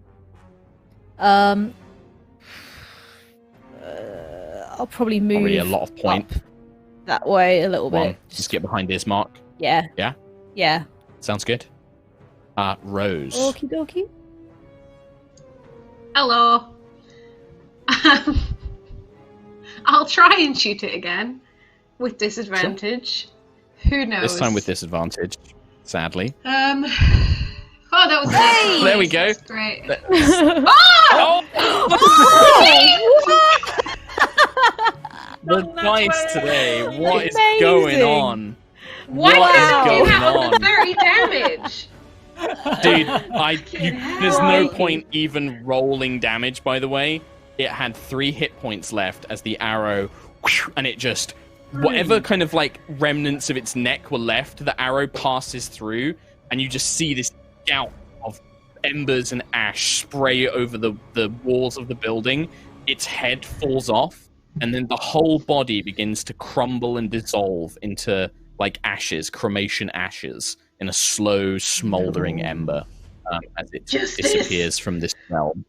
I'll probably move Not really a lot of point. up that way a little One, bit. just get behind Ismark. Yeah. Yeah? Yeah. Sounds good. Rose. Okie dokie. Hello. I'll try and shoot it again with disadvantage. Who knows? This time with disadvantage, sadly. Oh, that was Hey! There we go. That's great. Oh! The dice today. What is going Amazing. on? Why What is did it going have on? 30 damage? Dude, there's no hell. point even rolling damage, by the way. It had 3 hit points left as the arrow, and it just, whatever kind of like remnants of its neck were left, the arrow passes through, and you just see this gout of embers and ash spray over the walls of the building. Its head falls off, and then the whole body begins to crumble and dissolve into like ashes, cremation ashes, in a slow, smoldering ember as it Justice. disappears from this realm.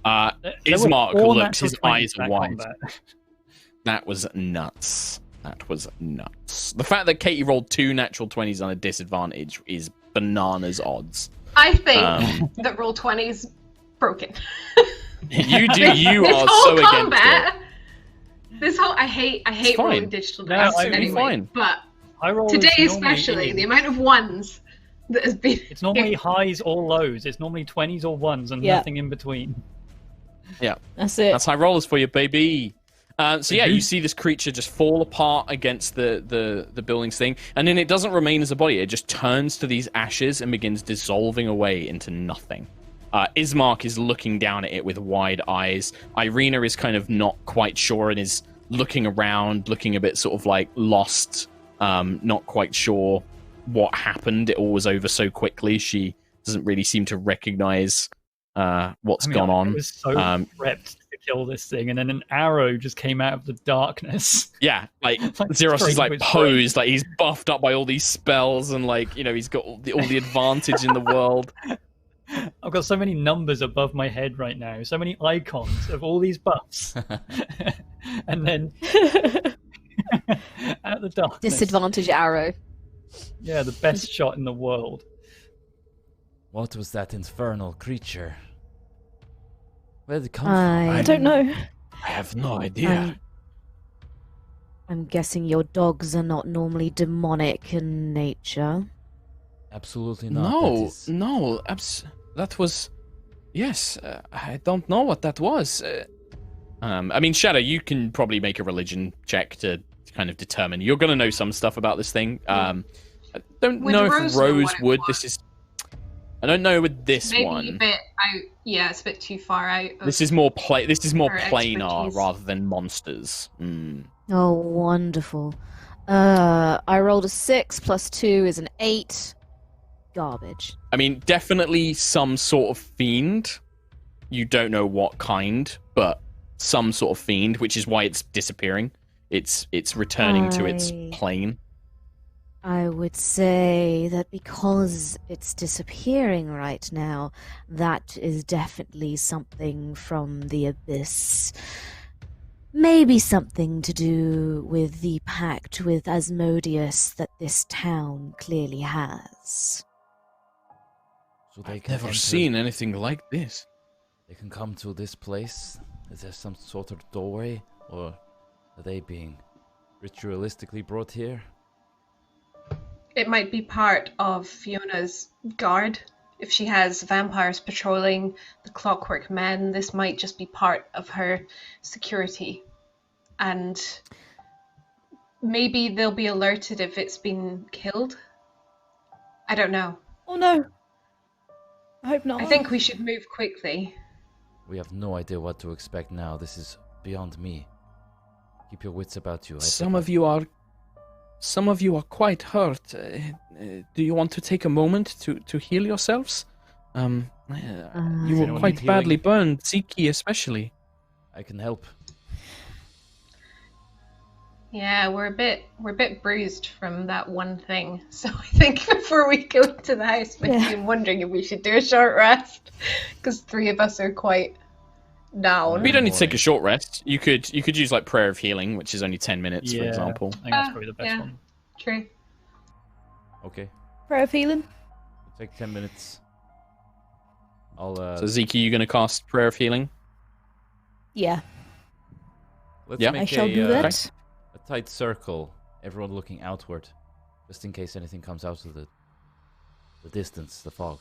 Ismark looks, his eyes are wide. That was nuts. That was nuts. The fact that Katie rolled 2 natural 20s on a disadvantage is bananas odds. I think Um, that roll 20 is broken. You This are whole so against combat, it. This whole I hate fine. rolling digital No, dice absolutely anyway. fine. But I roll today is normally especially, in. the amount of ones that has been It's normally highs or lows. It's normally 20s or 1s and Yeah. nothing in between. That's it. That's high rollers for you, baby. So yeah, you see this creature just fall apart against the building's thing, and then it doesn't remain as a body. It just turns to these ashes and begins dissolving away into nothing. Ismark is looking down at it with wide eyes. Irina is kind of not quite sure and is looking around, looking a bit sort of like lost, not quite sure what happened. It all was over so quickly. She doesn't really seem to recognize what's gone I on. was so prepped to kill this thing, and then an arrow just came out of the darkness. Yeah, like Like, Xeros is straight like to his posed, like he's buffed up by all these spells, and like he's got all the advantage in the world. I've got so many numbers above my head right now, so many icons of all these buffs, and then out of the darkness. Disadvantage arrow. Yeah, the best shot in the world. What was that infernal creature? Where did it come I from? don't know. I have no idea. I'm guessing your dogs are not normally demonic in nature. Absolutely not. No, that was. Yes, I don't know what that was. I mean, Shadow, you can probably make a religion check to kind of determine. You're going to know some stuff about this thing. I don't Would know Rose if know Rose what it would. was? This is. I don't know with this maybe one. a bit out. Yeah, it's a bit too far out. Of, This is more This is more Her planar expertise. rather than monsters. Mm. Oh, wonderful. I rolled a 6 plus 2 is an 8. Garbage. I mean, definitely some sort of fiend. You don't know what kind, but some sort of fiend, which is why it's disappearing. It's returning to its plane. I would say that because it's disappearing right now, that is definitely something from the abyss. Maybe something to do with the pact with Asmodeus that this town clearly has. So they I've can never enter- seen anything like this. They can come to this place. Is there some sort of doorway, or Are they being ritualistically brought here? It might be part of Fiona's guard. If she has vampires patrolling the Clockwork Men, this might just be part of her security. And maybe they'll be alerted if it's been killed. I don't know. Oh no. I hope not. I think we should move quickly. We have no idea what to expect now. This is beyond me. Keep your wits about you. Some of you are quite hurt. Do you want to take a moment to heal yourselves? You were anyone quite need badly healing? burned, Ziki especially. I can help. Yeah, we're a bit bruised from that one thing. So I think before we go into the house, maybe I'm wondering if we should do a short rest, because 3 of us are quite down. We don't need to take a short rest. You could use like prayer of healing, which is only 10 minutes, for example. I think that's probably the best yeah. one. True. Okay. Prayer of healing. Take 10 minutes. I'll So Ziki, you gonna cast prayer of healing? Yeah, let's Yeah. make I shall a, do that. a tight circle, everyone looking outward, just in case anything comes out of the distance, the fog.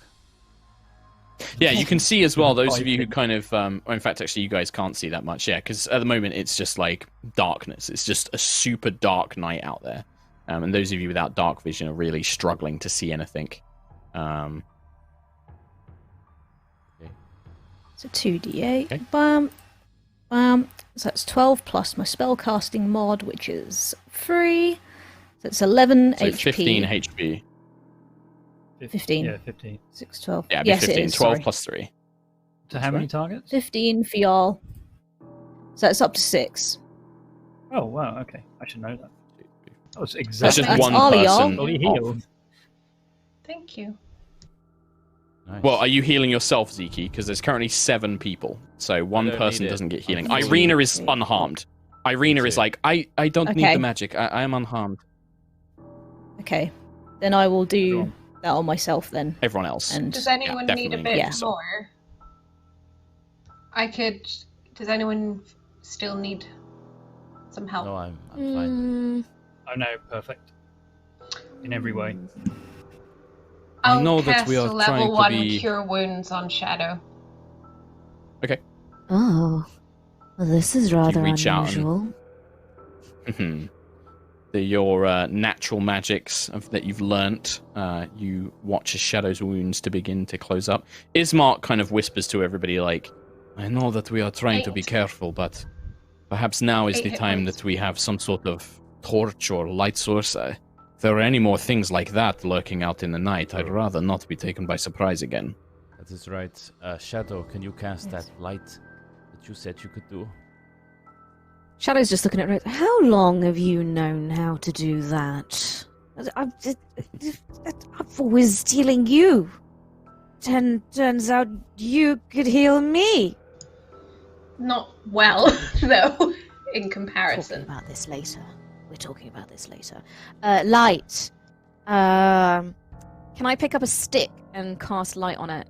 Yeah, you can see as well, those of you who kind of, or in fact, actually, you guys can't see that much, yeah, because at the moment it's just like darkness. It's just a super dark night out there. And those of you without dark vision are really struggling to see anything. So 2d8. Okay. Bam. Bam. So that's 12 plus my spellcasting mod, which is 3. So it's 11 So HP. 15 HP. 15. Yeah, 15. 6, 12. Yeah, it'd be yes, 15. it is. 12 sorry. plus 3. To how many targets? 15 for y'all. So it's up to 6. Oh, wow, okay. I should know that. That was That's exactly just That's one all y'all. person. fully off. healed. Thank you. Nice. Well, are you healing yourself, Ziki? Because there's currently 7 people, so one don't person need it. doesn't get healing. I'm Irina fine. is unharmed. Irina is like, I don't need Okay. the magic. I am unharmed. Okay. Then I will do Go on. that on myself then. Everyone else. And Does anyone need a definitely bit Yeah. more? Does anyone still need some help? No, I'm fine. Oh no, perfect. In every way. I I'll know that cast we are a level trying to 1 be- Cure Wounds on Shadow. Oh, well, this is rather reach out and- unusual. Your natural magics that you've learnt, you watch as Shadow's wounds to begin to close up. Ismark kind of whispers to everybody like, I know that we are trying to be 8. careful, but perhaps now is 8 the hit time points. that we have some sort of torch or light source. If there are any more things like that lurking out in the night, I'd rather not be taken by surprise again. That is right. Shadow, can you cast that light that you said you could do? Shadow's just looking at Rose. How long have you known how to do that? I'm always stealing you. Turns out you could heal me. Not well, though, in Talking comparison. about this later. We're talking about this later. Light. Can I pick up a stick and cast light on it?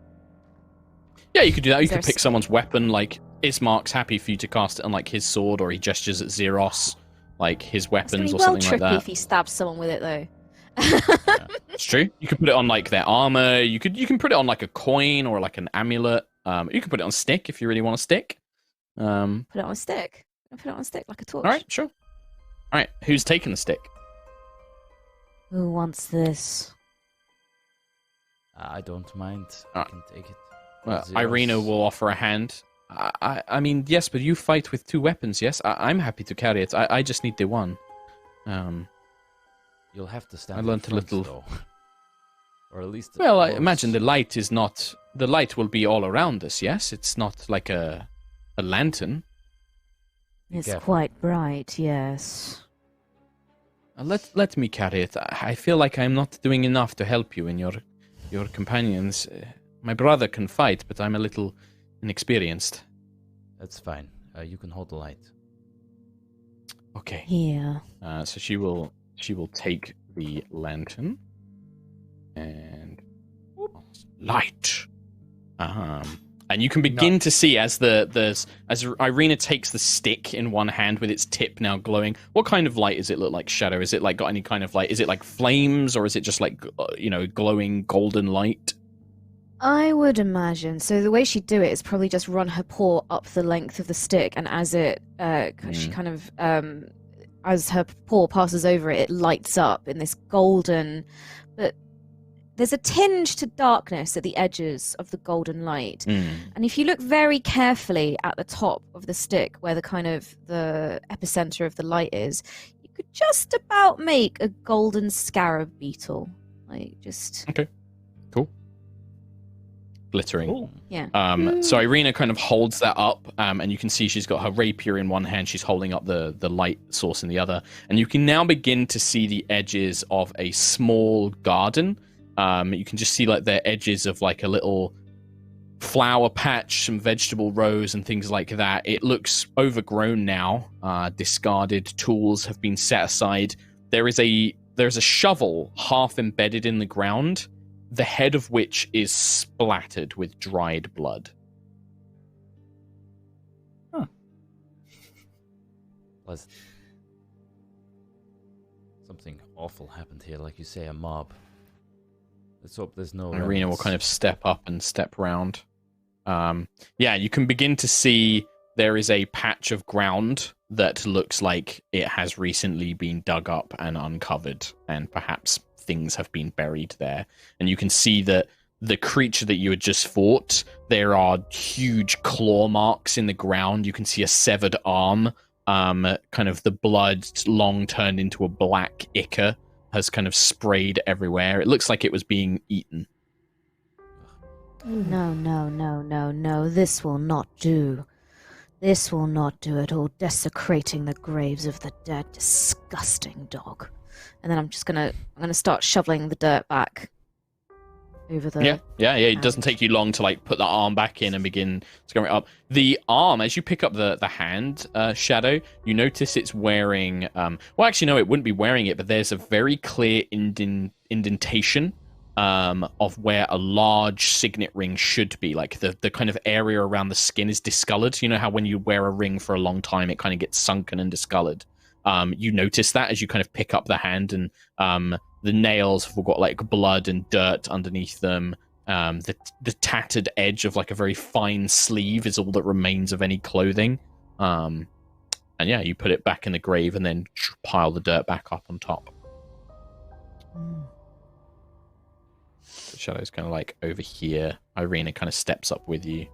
Yeah, you could do that. You Is there could pick a- someone's weapon, like Ismark's happy for you to cast it on like his sword, or he gestures at Xeros, like his It's gonna weapons be or well something like trippy that. if he stabs someone with it, though. It's true. You could put it on like their armor. You can put it on like a coin or like an amulet. You can put it on a stick if you really want a stick. All Put it on a stick. Put it on a stick like a torch. right, sure. All right, who's taking the stick? Who wants this? I don't mind. Ah. I can take it. Xeros. Irina will offer a hand. I mean, yes, but you fight with 2 weapons. Yes, I'm happy to carry it. I just need the one. You'll have to stand. I in learnt a front, little- though. Or at least. Well, I close. imagine the light is not. The light will be all around us. Yes, it's not like a lantern. Be It's careful. quite bright, yes. Let me carry it. I feel like I'm not doing enough to help you and your companions. My brother can fight, but I'm a little inexperienced. That's fine. You can hold the light. Okay. Here. So she will take the lantern and light. And you can begin to see as as Irina takes the stick in one hand with its tip now glowing. What kind of light does it look like, Shadow? Is it like got any kind of light? Is it like flames, or is it just like glowing golden light? I would imagine. So the way she'd do it is probably just run her paw up the length of the stick, and as she kind of as her paw passes over it, it lights up in this golden, but there's a tinge to darkness at the edges of the golden light. And if you look very carefully at the top of the stick, where the epicenter of the light is, you could just about make a golden scarab beetle. Okay. Cool. Glittering. Cool. Yeah. So Irina kind of holds that up, and you can see she's got her rapier in one hand, she's holding up the light source in the other, and you can now begin to see the edges of a small garden. You can just see like the edges of like a little flower patch, some vegetable rows and things like that. It looks overgrown now. Discarded tools have been set aside. There's a shovel half embedded in the ground, the head of which is splattered with dried blood. Huh. Something awful happened here, like you say, a mob. Let's hope there's no... Irina will kind of step up and step round. You can begin to see there is a patch of ground that looks like it has recently been dug up and uncovered, and perhaps things have been buried there. And you can see that the creature that you had just fought, there are huge claw marks in the ground. You can see a severed arm, kind of the blood long turned into a black ichor has kind of sprayed everywhere. It looks like it was being eaten. No. This will not do. This will not do at all. Desecrating the graves of the dead. Disgusting dog. And then I'm gonna start shoveling the dirt back over the... Yeah. It doesn't take you long to like put the arm back in and begin scouring it up. The arm, as you pick up the hand, Shadow, you notice it's wearing... well, actually, no, it wouldn't be wearing it, but there's a very clear indentation of where a large signet ring should be. Like the kind of area around the skin is discolored. You know how when you wear a ring for a long time, it kind of gets sunken and discolored. You notice that as you kind of pick up the hand, and the nails have all got like blood and dirt underneath them. The tattered edge of like a very fine sleeve is all that remains of any clothing. And yeah, you put it back in the grave and then pile the dirt back up on top. The Shadow's kind of like over here. Irina kind of steps up with you.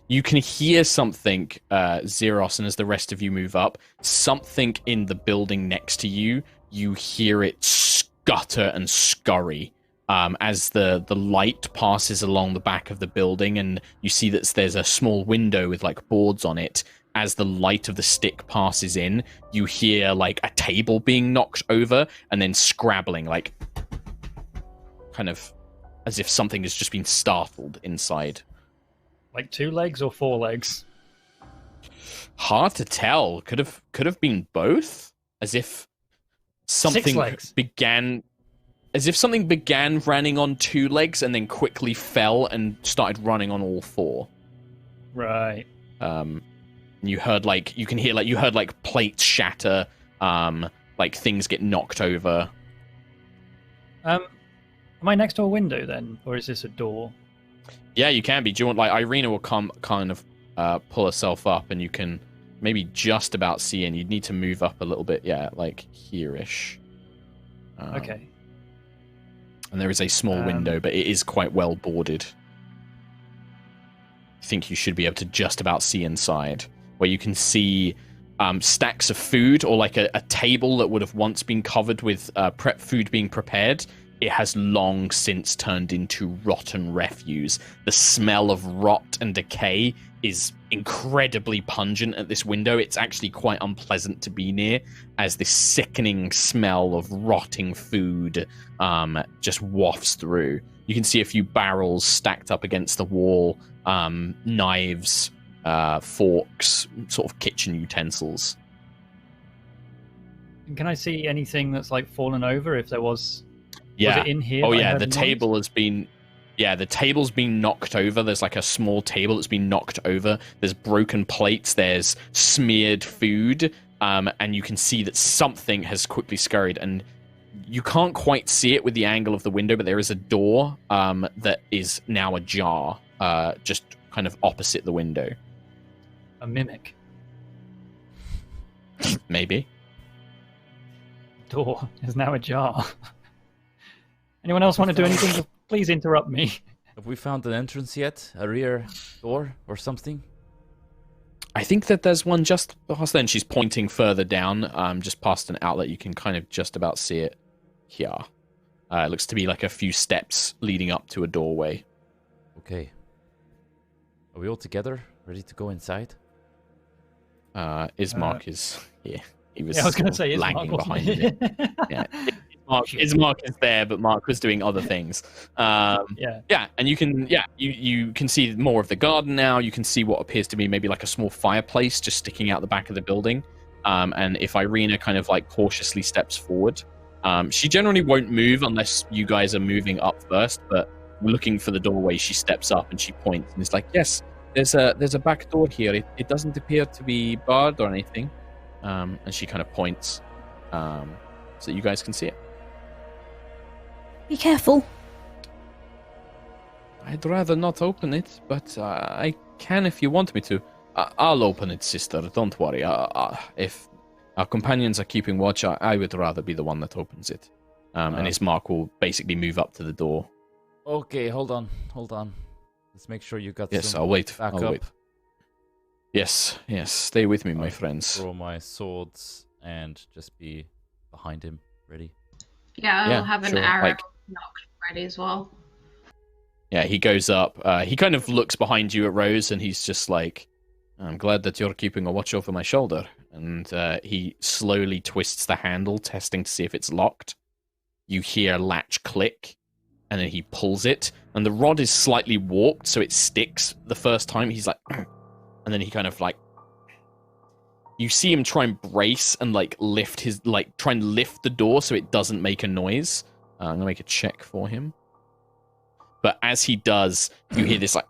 You can hear something, Xeros, and as the rest of you move up, something in the building next to you, you hear it scutter and scurry as the light passes along the back of the building, and you see that there's a small window with like boards on it. As the light of the stick passes in, you hear like a table being knocked over and then scrabbling, like kind of as if something has just been startled inside. Like 2 legs or 4 legs? Hard to tell. Could have been both. As if something began running on 2 legs and then quickly fell and started running on all 4. Right. You heard plates shatter, like things get knocked over. Am I next to a window then, or is this a door? Yeah, you can be. Do you want, like, Irina will come kind of pull herself up, and you can maybe just about see in. You'd need to move up a little bit, yeah, like here-ish. Okay. And there is a small window, but it is quite well boarded. I think you should be able to just about see inside, where you can see stacks of food, or like a table that would have once been covered with prep food being prepared. It has long since turned into rotten refuse. The smell of rot and decay is incredibly pungent at this window. It's actually quite unpleasant to be near, as this sickening smell of rotting food just wafts through. You can see a few barrels stacked up against the wall, knives, forks, sort of kitchen utensils. And can I see anything that's like fallen over if there was... Yeah. Was it in here? Oh yeah, the table has been... Yeah, the table's been knocked over. There's like a small table that's been knocked over. There's broken plates. There's smeared food. And you can see that something has quickly scurried. And you can't quite see it with the angle of the window, but there is a door that is now ajar, just kind of opposite the window. A mimic. Maybe. Door is now ajar. Anyone else want to do anything? Please interrupt me. Have we found an entrance yet? A rear door or something? I think that there's one just past then. She's pointing further down, just past an outlet. You can kind of just about see it here. It looks to be like a few steps leading up to a doorway. Okay. Are we all together? Ready to go inside? Ismark is here. He was, Yeah, I was going to say, lagging Ismark behind wasn't you. Yeah. Ismark is there, but Mark was doing other things. Yeah, and you can see more of the garden now. You can see what appears to be maybe like a small fireplace just sticking out the back of the building. And if Irina kind of like cautiously steps forward, she generally won't move unless you guys are moving up first. But looking for the doorway, she steps up and she points and is like, "Yes, there's a back door here. It doesn't appear to be barred or anything." And she kind of points so that you guys can see it. Be careful. I'd rather not open it, but I can if you want me to. I'll open it, sister. Don't worry. If our companions are keeping watch, I would rather be the one that opens it. And Ismark will basically move up to the door. Okay, hold on. Let's make sure you got Yes, some I'll wait. back I'll up. wait. Yes. Stay with me, my friends. Throw my swords and just be behind him, ready. Yeah, I'll have an sure. arrow Like- knocked ready as well. Yeah, he goes up. He kind of looks behind you at Rose, and he's just like, "I'm glad that you're keeping a watch over my shoulder." And he slowly twists the handle, testing to see if it's locked. You hear latch click, and then he pulls it, and the rod is slightly warped, so it sticks the first time. He's like, and then he kind of like, you see him try and brace and like lift his, like try and lift the door so it doesn't make a noise. I'm gonna make a check for him. But as he does, you hear this like,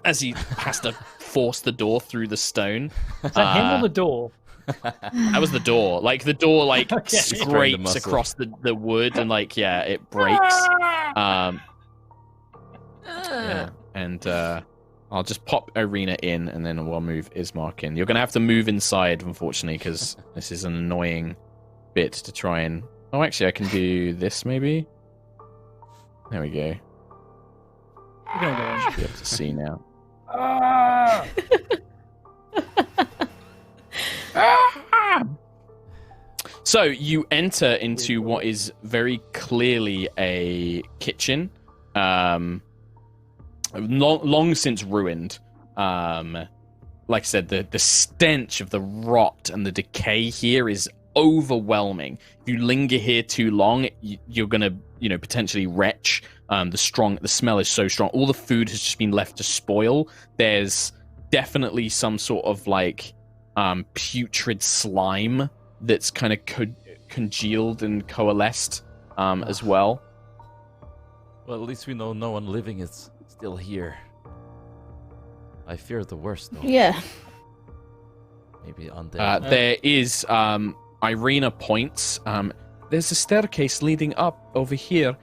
as he has to force the door through the stone. Is that him or the door? That was the door. Like the door, like Okay. Strain the scrapes muscle. across the wood, and like it breaks. Yeah, and I'll just pop Irina in, and then we'll move Ismark in. You're gonna have to move inside, unfortunately, because this is an annoying bit to try and. Oh, actually, I can do this maybe. There we go. We're going to go in. Should be able to see now. So you enter into what is very clearly a kitchen, long since ruined. Like I said, the stench of the rot and the decay here is overwhelming. If you linger here too long, you're gonna, potentially retch. The smell is so strong. All the food has just been left to spoil. There's definitely some sort of like putrid slime that's kind of congealed and coalesced as well. Well, at least we know no one living is still here. I fear the worst, though. Yeah. Maybe undead. There is Irina points. There's a staircase leading up over here.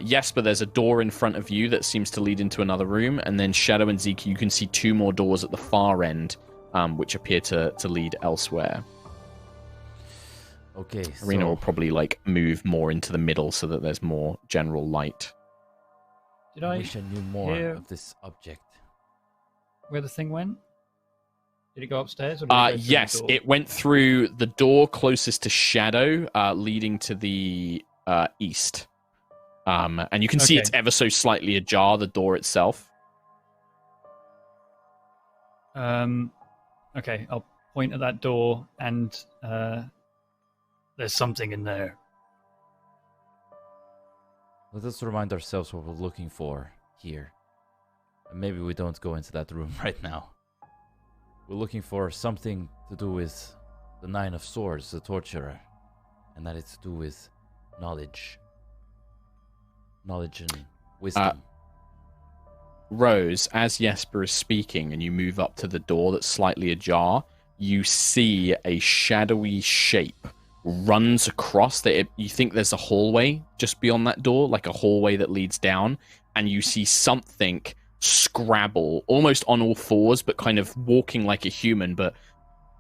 Yes, but there's a door in front of you that seems to lead into another room, and then Shadow and Zeke, you can see two more doors at the far end, which appear to lead elsewhere. Okay, Irina so will probably like move more into the middle so that there's more general light. Did I I wish I knew more hear of this object. where the thing went? Did it go upstairs? Or did it go through the Yes, door? it went through the door closest to Shadow, leading to the east. And you can see Okay. it's ever so slightly ajar, the door itself. Okay, I'll point at that door, and there's something in there. Let us remind ourselves what we're looking for here. And maybe we don't go into that room right now. We're looking for something to do with the Nine of Swords, the Torturer. And that it's to do with knowledge. Knowledge and Wisdom. Rose, as Jesper is speaking and you move up to the door that's slightly ajar, you see a shadowy shape runs across you think there's a hallway just beyond that door, like a hallway that leads down, and you see something scrabble almost on all fours, but kind of walking like a human, but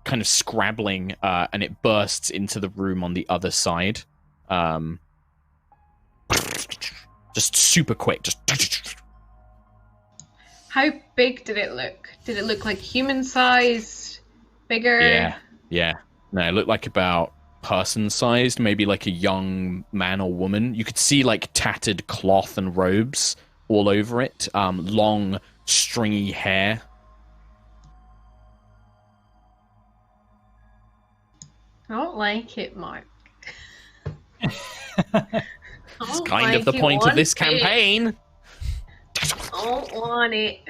kind of scrabbling, and it bursts into the room on the other side. Just super quick, just... How big did it look? Did it look like human-sized? Bigger? Yeah. No, it looked like about person-sized, maybe like a young man or woman. You could see like tattered cloth and robes all over it. Long, stringy hair. I don't like it, Mark. It's kind of the point of this campaign. I don't want it.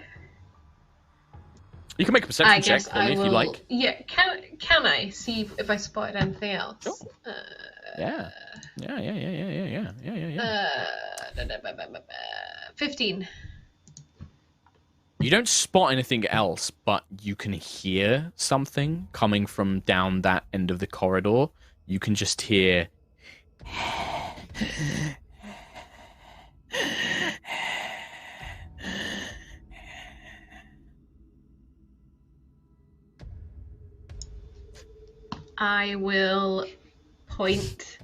You can make a perception check for me if you like. Yeah, can I see if I spotted anything else? Sure. Yeah. 15. You don't spot anything else, but you can hear something coming from down that end of the corridor. You can just hear... I will point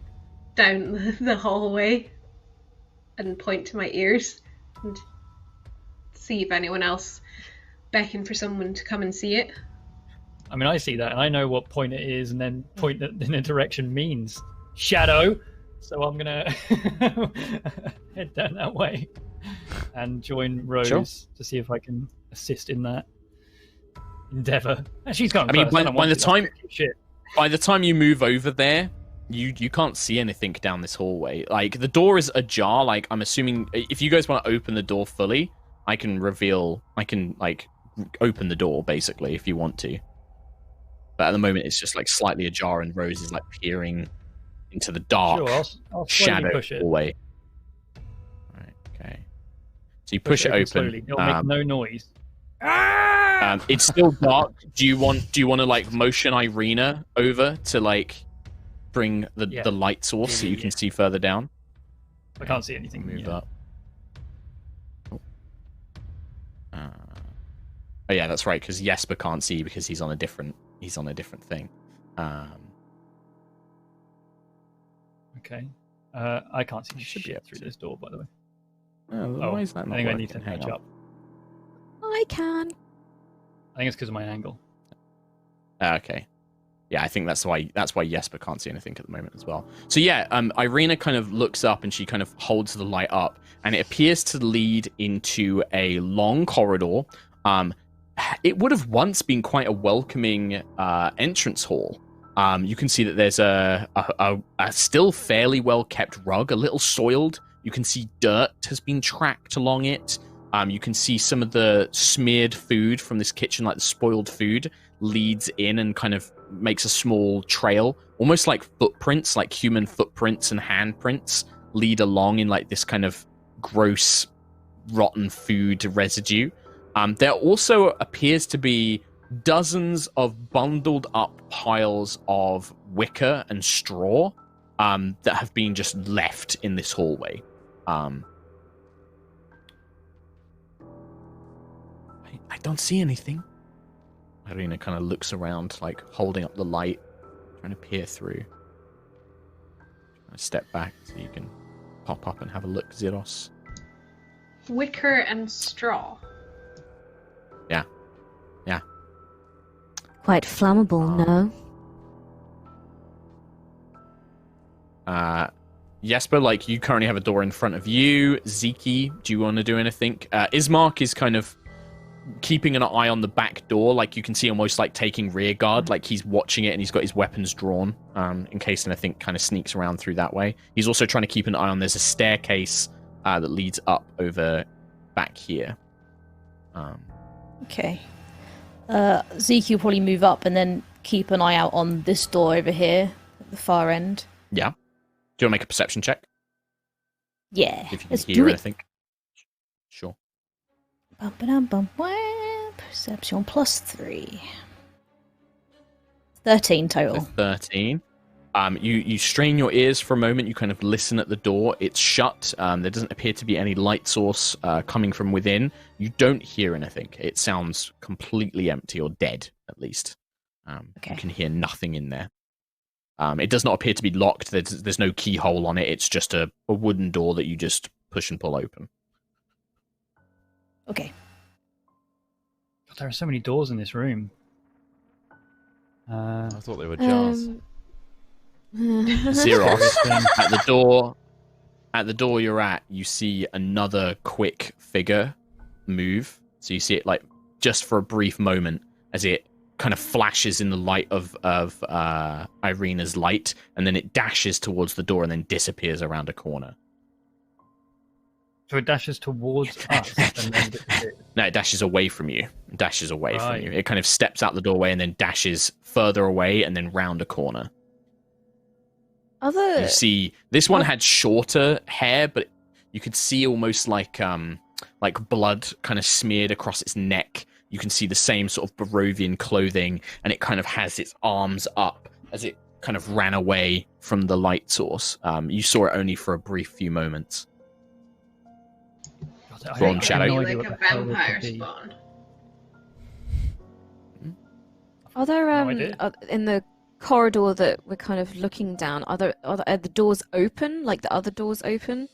down the hallway and point to my ears and see if anyone else beckon for someone to come and see it. I mean, I see that, and I know what point it is, and then point in a direction means shadow. So I'm gonna head down that way and join Rose to see if I can assist in that endeavor. And she's gone. I mean, by the time you move over there, you can't see anything down this hallway. Like, the door is ajar. Like, I'm assuming if you guys want to open the door fully, I can open the door basically if you want to. But at the moment, it's just like slightly ajar, and Rose is like peering into the dark I'll shadow push it. hallway. Right, okay. So you push it open. Slowly. It'll make no noise. It's still dark. Do you want to like motion Irina over to like bring the light source so you can see further down? I can't see anything. Move up. Oh yeah, that's right. Because Jesper can't see because he's on a different thing. Okay. I can't see shit through this door, by the way. Why is that not I think working? I need to catch up. I can. I think it's because of my angle. Okay. Yeah, I think that's why Jesper can't see anything at the moment as well. So yeah, Irina kind of looks up and she kind of holds the light up, and it appears to lead into a long corridor. It would have once been quite a welcoming entrance hall. You can see that there's a still fairly well kept rug, a little soiled. You can see dirt has been tracked along it. You can see some of the smeared food from this kitchen, like the spoiled food, leads in and kind of makes a small trail, almost like footprints, like human footprints and handprints lead along in like this kind of gross, rotten food residue. There also appears to be dozens of bundled up piles of wicker and straw that have been just left in this hallway. I don't see anything. Irina kind of looks around, like holding up the light, trying to peer through. Trying to step back so you can pop up and have a look, Zeros. Wicker and straw. Yeah. Quite flammable, no? Jesper, like, you currently have a door in front of you. Ziki, do you want to do anything? Ismark is kind of keeping an eye on the back door. Like, you can see almost like taking rear guard. Like, he's watching it and he's got his weapons drawn in case anything kind of sneaks around through that way. He's also trying to keep an eye on, there's a staircase that leads up over back here. Okay. Zeke will probably move up and then keep an eye out on this door over here at the far end. Yeah. Do you want to make a perception check? Yeah. If you can Let's hear do it. anything. Perception +3. 13 total. 13. You strain your ears for a moment. You kind of listen at the door. It's shut. There doesn't appear to be any light source coming from within. You don't hear anything. It sounds completely empty or dead, at least. Okay. You can hear nothing in there. It does not appear to be locked. There's no keyhole on it. It's just a wooden door that you just push and pull open. Okay. God, there are so many doors in this room. I thought they were jars. Xeros, at the door you're at, you see another quick figure move. So you see it like just for a brief moment as it kind of flashes in the light of Irina's light, and then it dashes towards the door and then disappears around a corner. So it dashes towards us and then disappears. No, it dashes away from you. It dashes away from you. It kind of steps out the doorway and then dashes further away and then round a corner. You see, this one had shorter hair, but you could see almost like blood kind of smeared across its neck. You can see the same sort of Barovian clothing, and it kind of has its arms up as it kind of ran away from the light source. You saw it only for a brief few moments. God, Go on, Shadow. Like a vampire spawn. Are there No idea. in the corridor that we're kind of looking down? Are the doors open? Like the other doors open?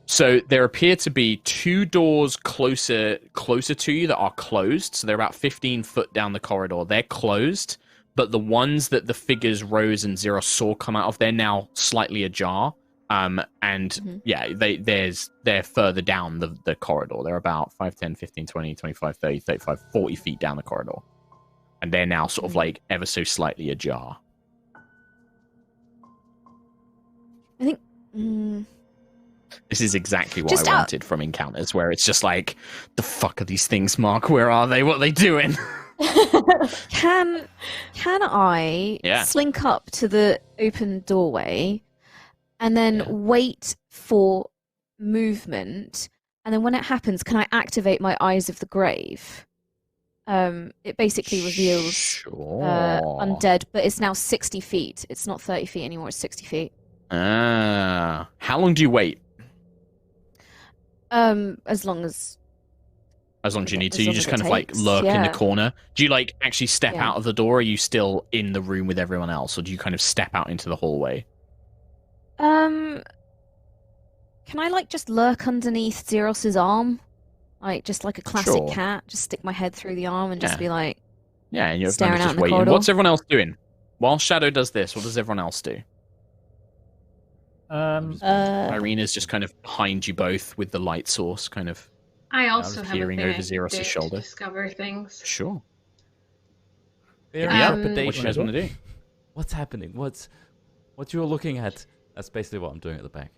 So there appear to be two doors closer to you that are closed. So they're about 15 foot down the corridor. They're closed, but the ones that the figures Rose and Zero saw come out of, they're now slightly ajar. Yeah, they're further down the corridor. They're about 5, 10, 15, 20, 25, 30, 35, 40 feet down the corridor. And they're now sort of like ever so slightly ajar. I think... This is exactly what I wanted from Encounters, where it's just like, the fuck are these things, Mark? Where are they? What are they doing? Can I slink up to the open doorway and then wait for movement, and then when it happens, can I activate my Eyes of the Grave? It basically reveals undead, but it's now 60 feet. It's not 30 feet anymore, it's 60 feet. How long do you wait? As long as you need to. You just kind of like lurk in the corner. Do you like actually step out of the door, or are you still in the room with everyone else, or do you kind of step out into the hallway? Can I like just lurk underneath Xeros's arm? Like just like a classic cat, just stick my head through the arm and just be like and you're staring kind of out just in the waiting. corridor. What's everyone else doing? While Shadow does this, what does everyone else do? Irina's just kind of behind you both with the light source, kind of. I also have peering a over thing Xeros's to shoulder. discover things. Sure. Very What trepidation. do you guys want to do? What's happening? What you're looking at? That's basically what I'm doing at the back.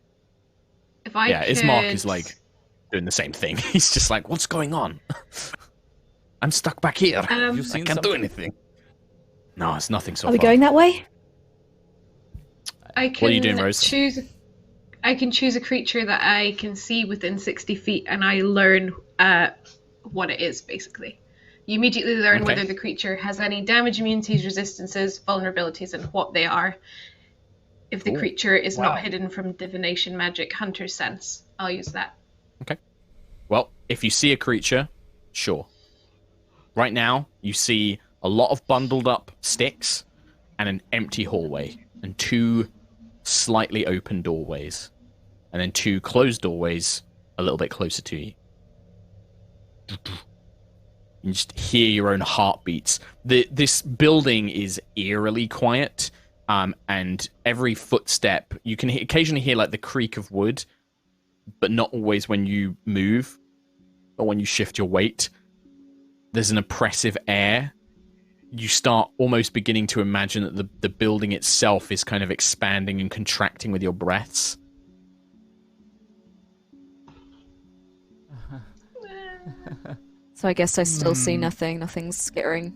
If I Ismark is like doing the same thing. He's just like, what's going on? I'm stuck back here. Have you I seen can't do something? anything. No, it's nothing so Are we far. going that way? I can What are you doing, Rose? I can choose a creature that I can see within 60 feet, and I learn what it is, basically. You immediately learn whether the creature has any damage, immunities, resistances, vulnerabilities, and what they are. If the creature is not hidden from divination, magic, hunter's sense, I'll use that. Okay. Well, if you see a creature, sure. Right now, you see a lot of bundled up sticks and an empty hallway and two slightly open doorways, and then two closed doorways a little bit closer to you. You just hear your own heartbeats. This building is eerily quiet, and every footstep, you can occasionally hear like the creak of wood, but not always when you move or when you shift your weight. There's an oppressive air. You start almost beginning to imagine that the building itself is kind of expanding and contracting with your breaths. So I guess I still see nothing. Nothing's skittering.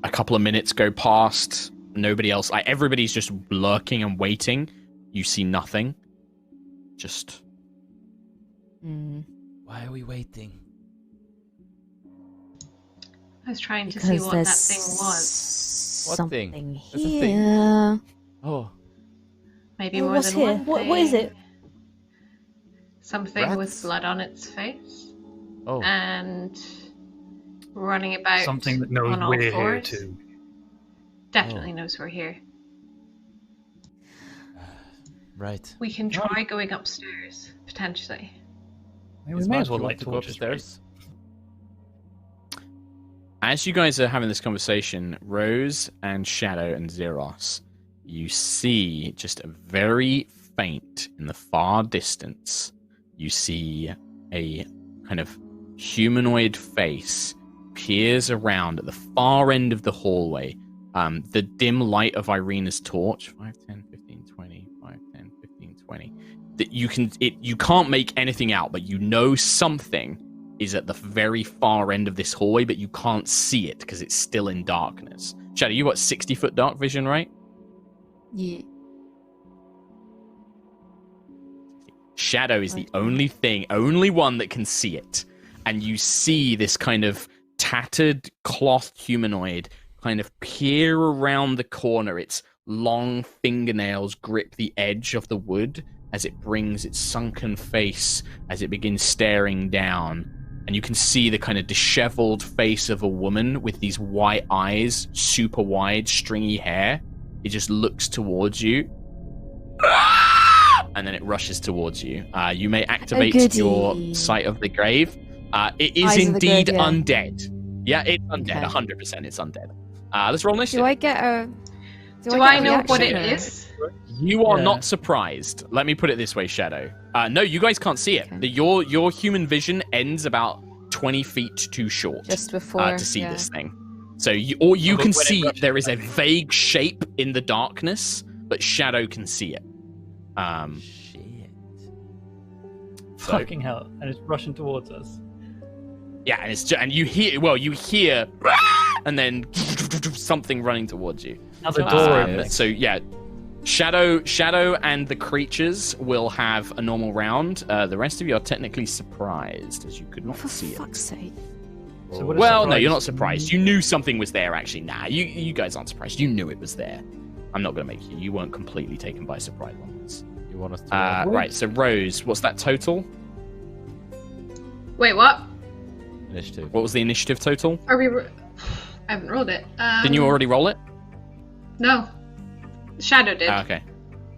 A couple of minutes go past. Nobody else. Everybody's just lurking and waiting. You see nothing. Just Why are we waiting? I was trying to see Because what there's that thing was. What thing? something There's a thing. here. Oh, Maybe Oh, more what's than here? one What is thing. it? Something with Rats? blood on its face oh. and running about Something that knows on all we're here fours. too. Definitely knows we're here. Right. We can try going upstairs, potentially. Maybe we Is may Mark, as well you want light to go torches. upstairs? As you guys are having this conversation, Rose and Shadow and Zeros, you see just a very faint in the far distance. You see a kind of humanoid face peers around at the far end of the hallway. The dim light of Irina's torch, 5, 10, 15, 20, 5, 10, 15, 20. That you can't make anything out, but you know something is at the very far end of this hallway, but you can't see it because it's still in darkness. Shadow, you got 60-foot dark vision, right? Yeah. Shadow is the only one that can see it. And you see this kind of tattered cloth humanoid kind of peer around the corner. Its long fingernails grip the edge of the wood as it brings its sunken face as it begins staring down. And you can see the kind of disheveled face of a woman with these white eyes, super wide, stringy hair. It just looks towards you. And then it rushes towards you. You may activate goody. your Sight of the Grave. It is Eyes of the indeed Grave, yeah. undead. Yeah, it's undead. Okay. 100% it's undead. Let's roll initiative. Do I get a? Do I get a know what reaction it or- is? You are Yeah. not surprised. Let me put it this way, Shadow. No, you guys can't see it. Okay. Your human vision ends about 20 feet too short Just before to see yeah. this thing. So you But can when it see rushes there is a at me. vague shape in the darkness, but Shadow can see it. Shit. So, Fucking hell! And it's rushing towards us. yeah, and you hear, and then something running towards you. Now the door opens. So yeah, Shadow and the creatures will have a normal round. The rest of you are technically surprised as you could not For see it. fuck's sake. So what is Well, no, surprise? you're not surprised. You knew something was there. Actually, nah, you guys aren't surprised. You knew it was there. I'm not gonna make you. You weren't completely taken by surprise on this. You want us to Right. So Rose, what's that total? Wait, what? initiative? What was the initiative total? Are we? I haven't rolled it. Didn't you already roll it? No. Shadow did. Okay.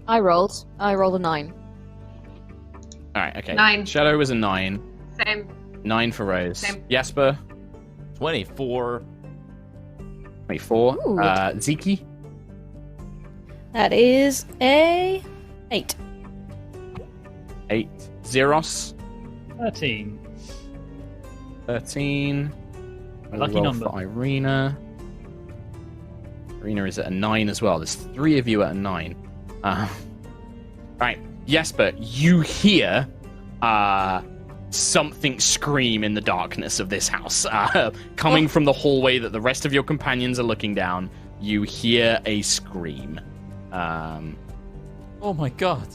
I rolled a 9. All right. Okay. 9. Shadow was a 9. Same. 9 for Rose. Same. Jasper, 24. 24. Ooh. Ziki, That is a 8. 8. Zeros, 13. 13. I'll Lucky roll number. for Irina. Irina is at a 9 as well. There's 3 of you at a 9. Right. Jasper, you hear something scream in the darkness of this house. Coming from the hallway that the rest of your companions are looking down, you hear a scream. Oh my god.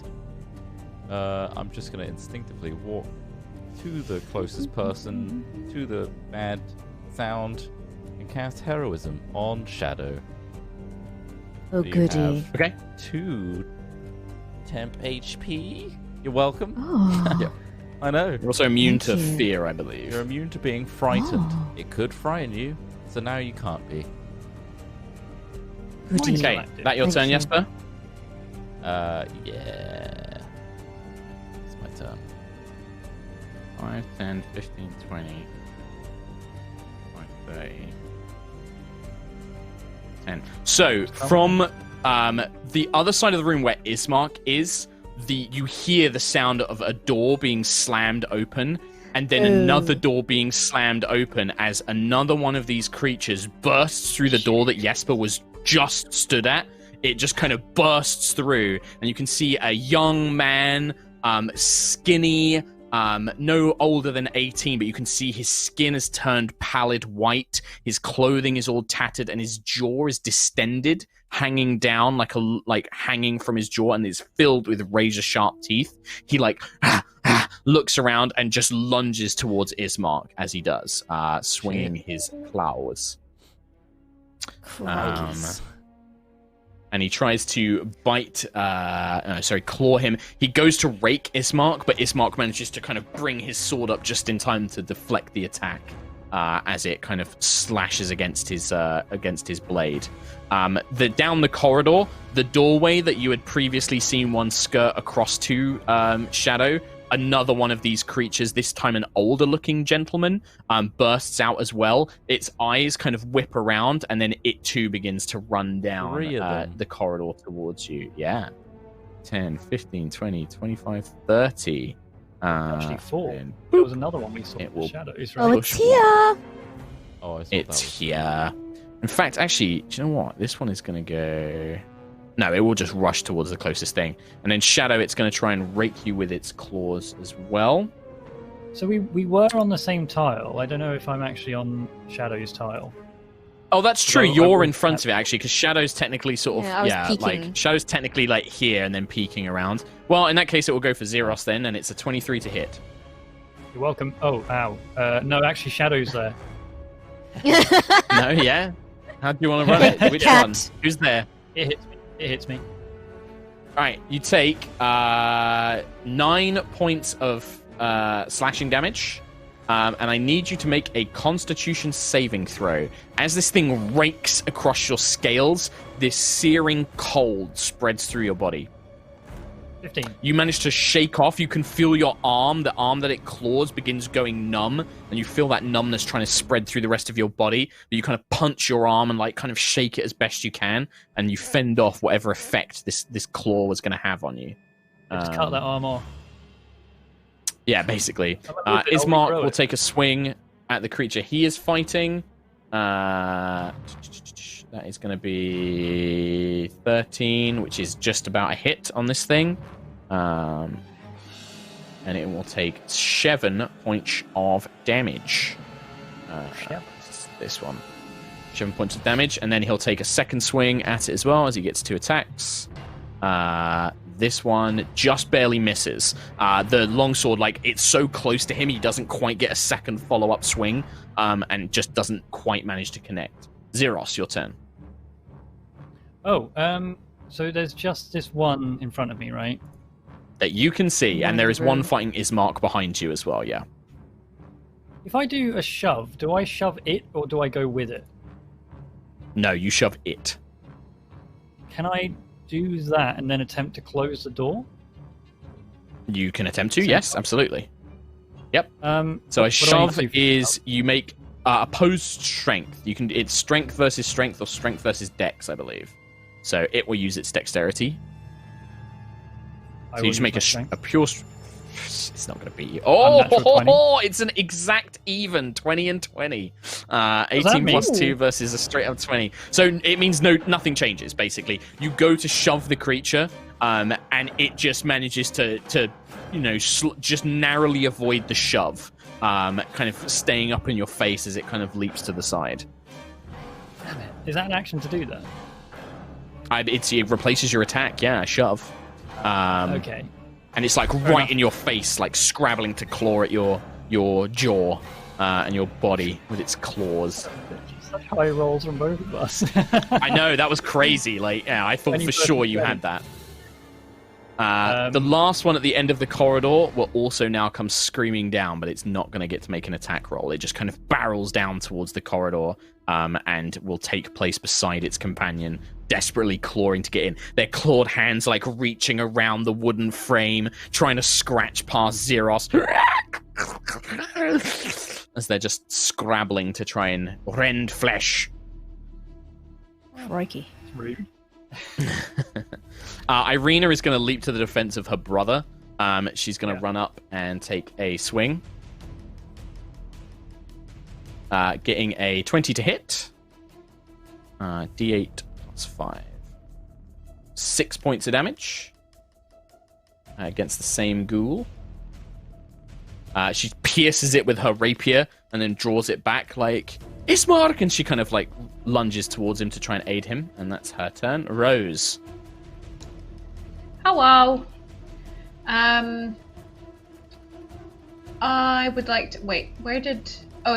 I'm just gonna instinctively walk to the closest person to the bad sound and cast heroism on Shadow. Oh, So you goody. have Okay. 2 temp HP. You're welcome. Oh. Yeah. I know. You're also immune to Thank you. fear, I believe. You're immune to being frightened. Oh. It could frighten you, so now you can't be. Goody. Okay, Active. that your Thank turn, you. Jasper? Yeah. It's my turn. 5, 10, 15, 20, 5, 30, 10. So, from the other side of the room where Ismark is, you hear the sound of a door being slammed open, and then another door being slammed open as another one of these creatures bursts through the door that Jesper was just stood at. It just kind of bursts through, and you can see a young man, skinny, no older than 18, but you can see his skin has turned pallid white. His clothing is all tattered, and his jaw is distended, hanging down like hanging from his jaw, and is filled with razor sharp teeth. He looks around and just lunges towards Ismark as he does, swinging his claws. And he tries to claw him. He goes to rake Ismark, but Ismark manages to kind of bring his sword up just in time to deflect the attack as it kind of slashes against his blade. Down the corridor, the doorway that you had previously seen one skirt across to Shadow, another one of these creatures, this time an older-looking gentleman, bursts out as well. Its eyes kind of whip around, and then it too begins to run down the corridor towards you. Yeah. 10, 15, 20, 25, 30. Actually, 4. There was another one we saw. It will Shadows, Oh, right? it's here! Oh, I thought It's here. In fact, actually, do you know what? This one is going to go... No, it will just rush towards the closest thing. And then Shadow, it's going to try and rake you with its claws as well. So we were on the same tile. I don't know if I'm actually on Shadow's tile. Oh, that's true. No, You're in front of it, actually, because Shadow's technically sort of... Yeah, I was peeking. like, Shadow's technically, like, here and then peeking around. Well, in that case, it will go for Zeros then, and it's a 23 to hit. You're welcome. Oh, ow. No, actually, Shadow's there. No, yeah? How do you want to run it? Which Cat. one? Who's there? It hits me. It hits me. All right, you take 9 points of slashing damage, and I need you to make a Constitution saving throw. As this thing rakes across your scales, this searing cold spreads through your body. 15. You manage to shake off. You can feel your arm, the arm that it claws, begins going numb, and you feel that numbness trying to spread through the rest of your body. But you kind of punch your arm and like kind of shake it as best you can, and you fend off whatever effect this claw was going to have on you. Just cut that arm off. Yeah, basically. I'll Ismark regrow will it. take a swing at the creature he is fighting. That is going to be 13, which is just about a hit on this thing. And it will take 7 points of damage. This one. 7 points of damage, and then he'll take a second swing at it as well as he gets 2 attacks. This one just barely misses. The longsword, like, it's so close to him, he doesn't quite get a second follow-up swing, and just doesn't quite manage to connect. Zeros, your turn. Oh, so there's just this one in front of me, right? That you can see, and there is one fighting Ismark behind you as well, yeah. If I do a shove, do I shove it or do I go with it? No, you shove it. Can I do that and then attempt to close the door? You can attempt to, yes, absolutely. Yep. So a what do I shove need to do for is you make opposed strength. You can it's strength versus strength or strength versus dex, I believe. So it will use its dexterity. So you just make a pure. It's not going to beat you. Oh, it's an exact even 20 and 20. 18 plus 2 versus a straight up 20. So it means nothing changes. Basically, you go to shove the creature, and it just manages to just narrowly avoid the shove, kind of staying up in your face as it kind of leaps to the side. Damn it. Is that an action to do that? It replaces your attack. Yeah, shove. Okay. And it's like right in your face, like scrabbling to claw at your jaw and your body with its claws. Such high rolls from both of us. I know, that was crazy. Like, yeah, I thought for sure you had that. The last one at the end of the corridor will also now come screaming down, but it's not going to get to make an attack roll. It just kind of barrels down towards the corridor and will take place beside its companion, desperately clawing to get in. Their clawed hands like reaching around the wooden frame, trying to scratch past Zeros as they're just scrabbling to try and rend flesh. Crikey. Rude. Irina is going to leap to the defense of her brother. She's going to run up and take a swing. Getting a 20 to hit. D8 plus 5. 6 points of damage against the same ghoul. She pierces it with her rapier and then draws it back like, Ismark! And she kind of like lunges towards him to try and aid him. And that's her turn. Rose. Hello. I would like to wait. Where did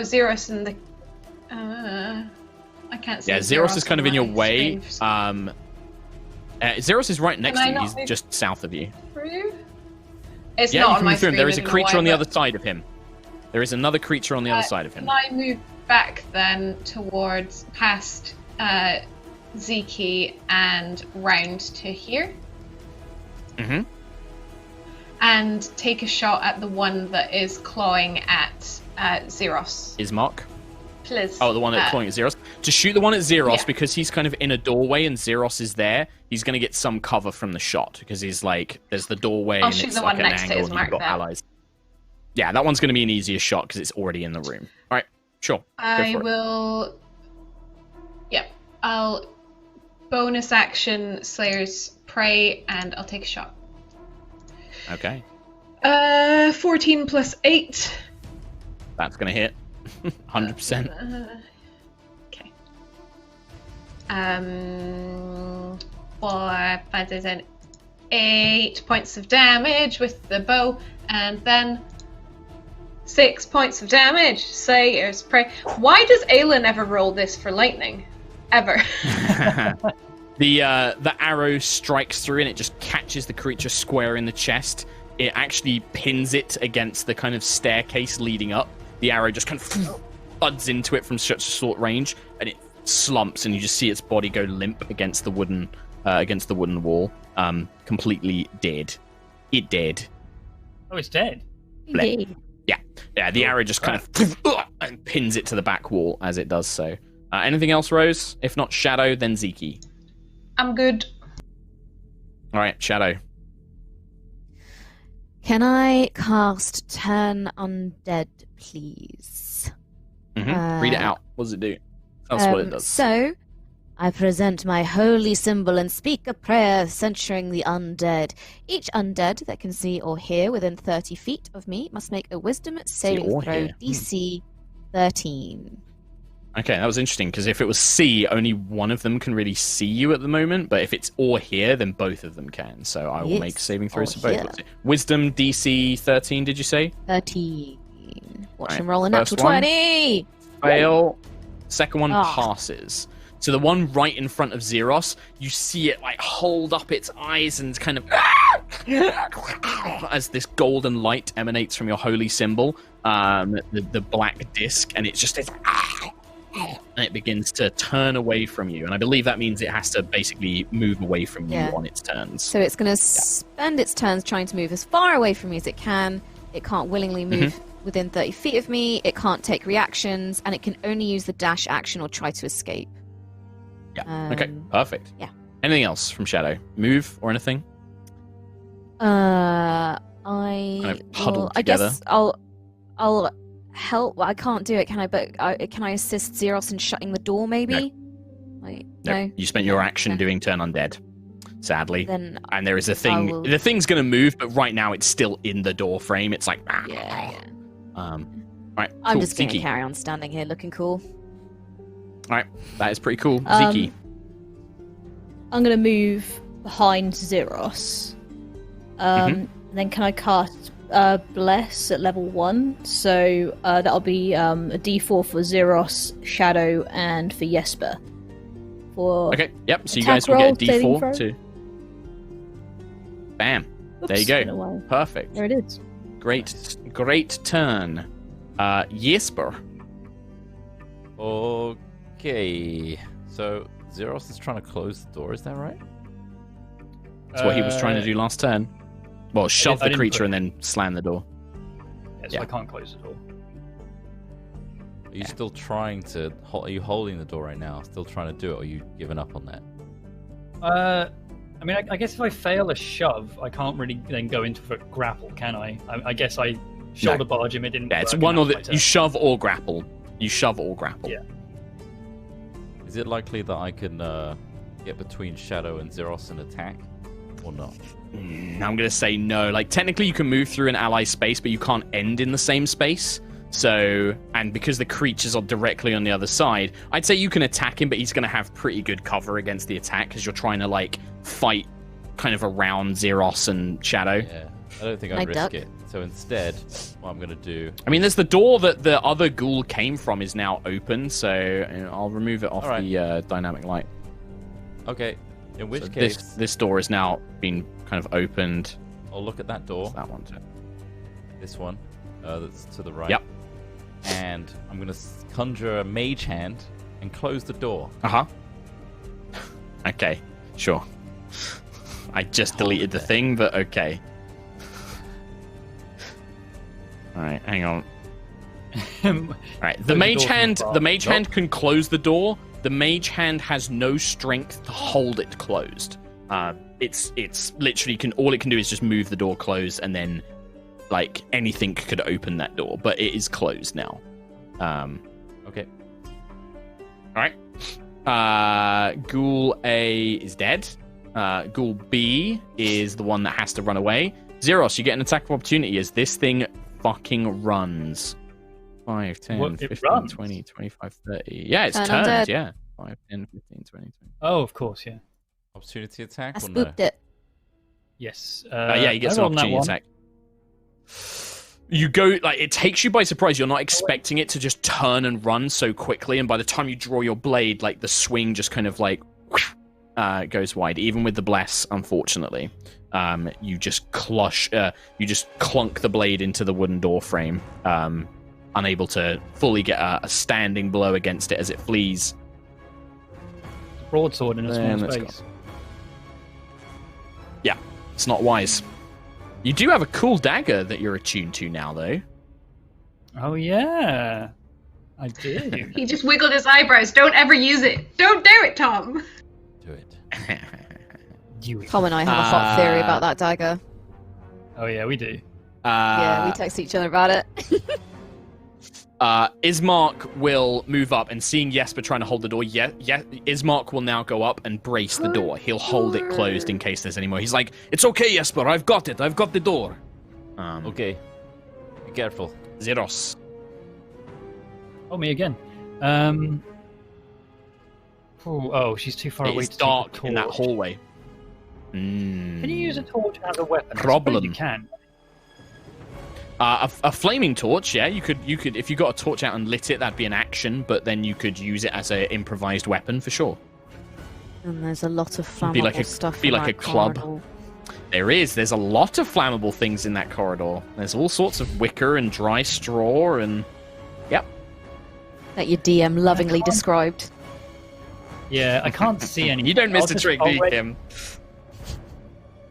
Zeros in the? I can't see. Yeah, Zeros is kind of in your my way. screen. Zeros is right next Can to I you. not He's move just south of you. Through? It's Yeah, not you on can my move through him. screen. There is a I don't know creature why, on the but- other side of him. There is another creature on the other side of him. Can I move back then towards past Zeke and round to here? Mm-hmm. And take a shot at the one that is clawing at Zeros. Ismark. Please. Oh, the one that's clawing at Zeros. To shoot the one at Zeros, Yeah. because he's kind of in a doorway and Zeros is there, he's going to get some cover from the shot, because he's like, there's the doorway I'll and shoot it's the like one an next to angle and you've Ismark got then. allies. Yeah, that one's going to be an easier shot because it's already in the room. All right, sure. I Go for it. will. Yep. I'll bonus action Slayer's Prey and I'll take a shot. Okay, 14 plus 8. that's going to hit. 100%. Okay. 4, 5, 6, 7, 8 points of damage with the bow, and then 6 points of damage. Slayer's Prey. Why does Ayla never roll this for lightning? Ever. The arrow strikes through and it just catches the creature square in the chest. It actually pins it against the kind of staircase leading up. The arrow just kind of thuds into it from such a short range, and it slumps, and you just see its body go limp against the wooden wall, completely dead. It dead. Oh, it's dead. Indeed. Yeah. The arrow just kind of and pins it to the back wall as it does so. Anything else, Rose? If not Shadow, then Zeke. I'm good. All right, Shadow. Can I cast Turn Undead, please? Read it out. What does it do? Tell us what it does. So, I present my holy symbol and speak a prayer censuring the undead. Each undead that can see or hear within 30 feet of me must make a wisdom saving or throw hear. DC 13. Okay, that was interesting, because if it was see, only one of them can really see you at the moment, but if it's or hear, then both of them can. So I will Yes, make saving throws or for both. hear. What's it? Wisdom DC 13, did you say? 13. Watch Right, him roll a first natural one. 20! Fail. Second one Ah. passes. So the one right in front of Zeros, you see it like hold up its eyes and kind of as this golden light emanates from your holy symbol, the black disc, and it's just and it begins to turn away from you. And I believe that means it has to basically move away from you Yeah. on its turns. So it's going to spend its turns trying to move as far away from me as it can. It can't willingly move within 30 feet of me. It can't take reactions, and it can only use the dash action or try to escape. Yeah. Okay. Perfect. yeah. Anything else from Shadow? Move or anything? I Kind of huddled well, I together. guess I'll help. Well, I can't do it, can I? But can I assist Zeros in shutting the door, maybe? Like, no. You spent your action Okay. doing turn undead. Sadly. Then And there is a thing. will- The thing's going to move, but right now it's still in the door frame. It's like. yeah. Right. I'm cool. just going to Zeke. carry on standing here, looking cool. Right. That is pretty cool. Um, Zeke. I'm gonna move behind Zeros. Then can I cast Bless at level 1? So that'll be a D4 for Zeros, Shadow, and for Jesper. For Okay. Yep. So you attack guys will roll, get a saving D4 throw. too. Bam. There you Oops, go. went away. Perfect. There it is. Great turn. Jesper. Okay. So Zeros is trying to close the door, is that right? That's what he was trying to do last turn. Well, shove I the didn't creature put- and then slam the door. Yeah, so Yeah. I can't close the door. Are you still trying to? Are you holding the door right now? Still trying to do it, or are you giving up on that? I mean, I guess if I fail a shove, I can't really then go into a grapple, can I? I guess I shoulder barge him. It didn't. Yeah, it's work, one and or that was the. my You turn. shove or grapple. You shove or grapple. Yeah. Is it likely that I can get between Shadow and Zeros and attack, or not? I'm gonna say no. Like technically, you can move through an ally space, but you can't end in the same space. So, and because the creatures are directly on the other side, I'd say you can attack him, but he's gonna have pretty good cover against the attack because you're trying to like fight kind of around Zeros and Shadow. Yeah. I don't think Can I'd I risk duck? it. So instead, what I'm gonna do. I mean, there's the door that the other ghoul came from is now open, so I'll remove it off Alright. the dynamic light. Okay. In which So case, this door has now been kind of opened. I'll look at that door. That one too. This one, that's to the right. Yep. And I'm gonna conjure a mage hand and close the door. Uh-huh. Okay, sure. I just deleted the thing, but okay. Alright, hang on. Alright, the Close mage door from hand above. the mage hand can close the door. The mage hand has no strength to hold it closed. It's literally all it can do is just move the door closed, and then like anything could open that door, but it is closed now. Okay. Alright. Ghoul A is dead. Ghoul B is the one that has to run away. Zeros, you get an attack of opportunity as this thing fucking runs. 5, 10, What, it 15, runs? 20, 25, 30. Yeah, it's And I'm turned, dead. yeah. 5, 10, 15, 20, 20. Oh, of course, yeah. Opportunity attack I or no? spooked it. Yes. Yeah, you get I some rolled that opportunity one. attack. You go, like, it takes you by surprise. You're not expecting it to just turn and run so quickly, and by the time you draw your blade, like, the swing just kind of, like, goes wide. Even with the bless, unfortunately. You just you just clunk the blade into the wooden door frame, unable to fully get a standing blow against it as it flees. Broadsword in a Man, small let's space. Yeah, it's not wise. You do have a cool dagger that you're attuned to now, though. Oh yeah, I do. He just wiggled his eyebrows. Don't ever use it. Don't do it, Tom. Do it. Tom and I have a hot theory about that dagger. Oh yeah, we do. Yeah, we text each other about it. Ismark will move up, and seeing Jesper trying to hold the door, Ismark will now go up and brace the door. He'll hold it closed in case there's any more. He's like, "It's okay, Jesper. I've got it. I've got the door." Okay. Be careful. Zeros. Oh, me again. Oh, she's too far away. It's to take a dark in that torch. hallway. Can you use a torch as a weapon? I suppose Problem. you can. A flaming torch, yeah. You could if you got a torch out and lit it, that'd be an action. But then you could use it as an improvised weapon for sure. And there's a lot of flammable Be like a- stuff be in like that a club. corridor. There's a lot of flammable things in that corridor. There's all sorts of wicker and dry straw and That your DM lovingly described. Yeah, I can't see any. you don't miss I'll the just- trick, I'll do you, read- Kim?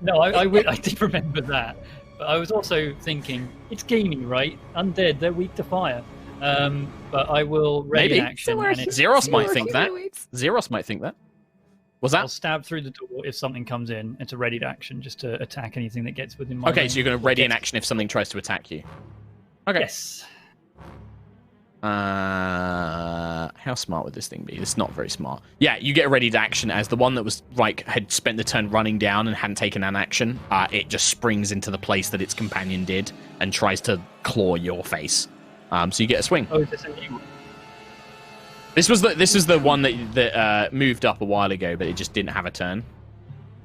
No, I did remember that. But I was also thinking, it's gamey, right? Undead, they're weak to fire. But I will ready Maybe. an action. So are And it's, Zeros might think that. Zeros might think that. Was I'll that? stab through the door if something comes in. It's a readied action just to attack anything that gets within my Okay, range. so you're going to ready an action if something tries to attack you. Okay. Yes. How smart would this thing be? It's not very smart. Yeah, you get a ready to action as the one that was had spent the turn running down and hadn't taken an action. It just springs into the place that its companion did and tries to claw your face. So you get a swing. Oh, is this a new one? This is the one that moved up a while ago, but it just didn't have a turn.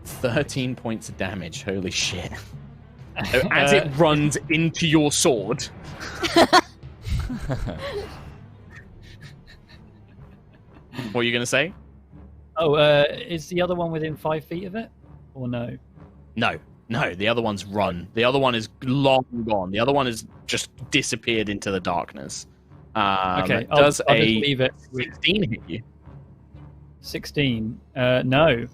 13 points of damage. Holy shit! As it runs into your sword. What are you going to say? Oh, is the other one within 5 feet of it? Or no? No, the other one's run. The other one is long gone. The other one has just disappeared into the darkness. Okay, Does I'll just a leave it. 16 hit you? 16. No.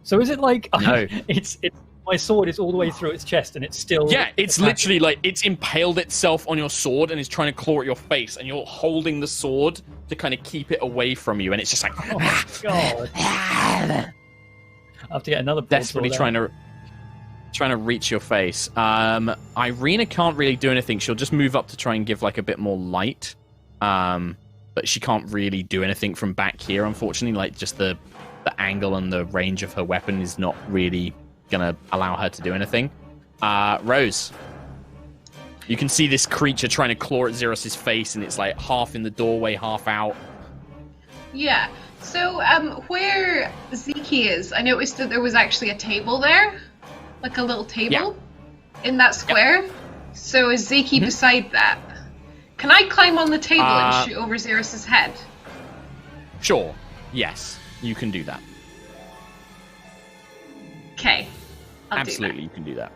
So is it like No. it's my sword is all the way through its chest and it's still Yeah, it's attacking? literally like it's impaled itself on your sword and is trying to claw at your face, and you're holding the sword to kind of keep it away from you, and it's just like Oh my god. I have to get another desperately broadsword trying to reach your face. Irina can't really do anything. She'll just move up to try and give like a bit more light. But she can't really do anything from back here, unfortunately. Like just the angle and the range of her weapon is not really gonna allow her to do anything. Rose, you can see this creature trying to claw at Xeros's face, and it's like half in the doorway, half out. Yeah. So, where Zeke is, I noticed that there was actually a table there, like a little table. in that square. So is Zeke beside that? Can I climb on the table and shoot over Xeros's head? Sure. Yes, you can do that. Okay. Absolutely, you can do that.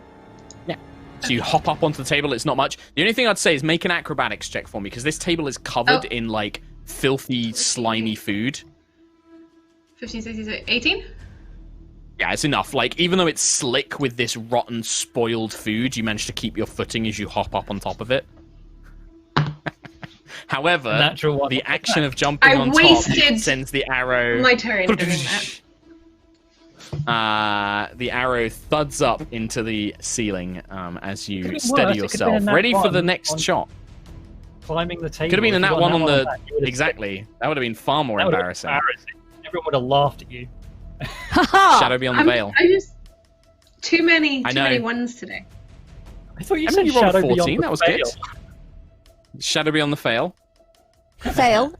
Yeah. So you hop up onto the table. It's not much. The only thing I'd say is make an acrobatics check for me, because this table is covered in, like, filthy, slimy food. 15, 16, 18? Yeah, it's enough. Like, even though it's slick with this rotten, spoiled food, you manage to keep your footing as you hop up on top of it. However, the action of jumping on top sends the arrow... my turn doing that. The arrow thuds up into the ceiling as you steady yourself, ready for the next shot. Climbing the table. Could have been a nat one on the... Exactly. That would have been far more embarrassing. Everyone would have laughed at you. Shadow beyond the veil. I just... Too many ones today. I thought you said you rolled Shadow 14. beyond That was the good. veil. Shadow beyond the fail. Fail.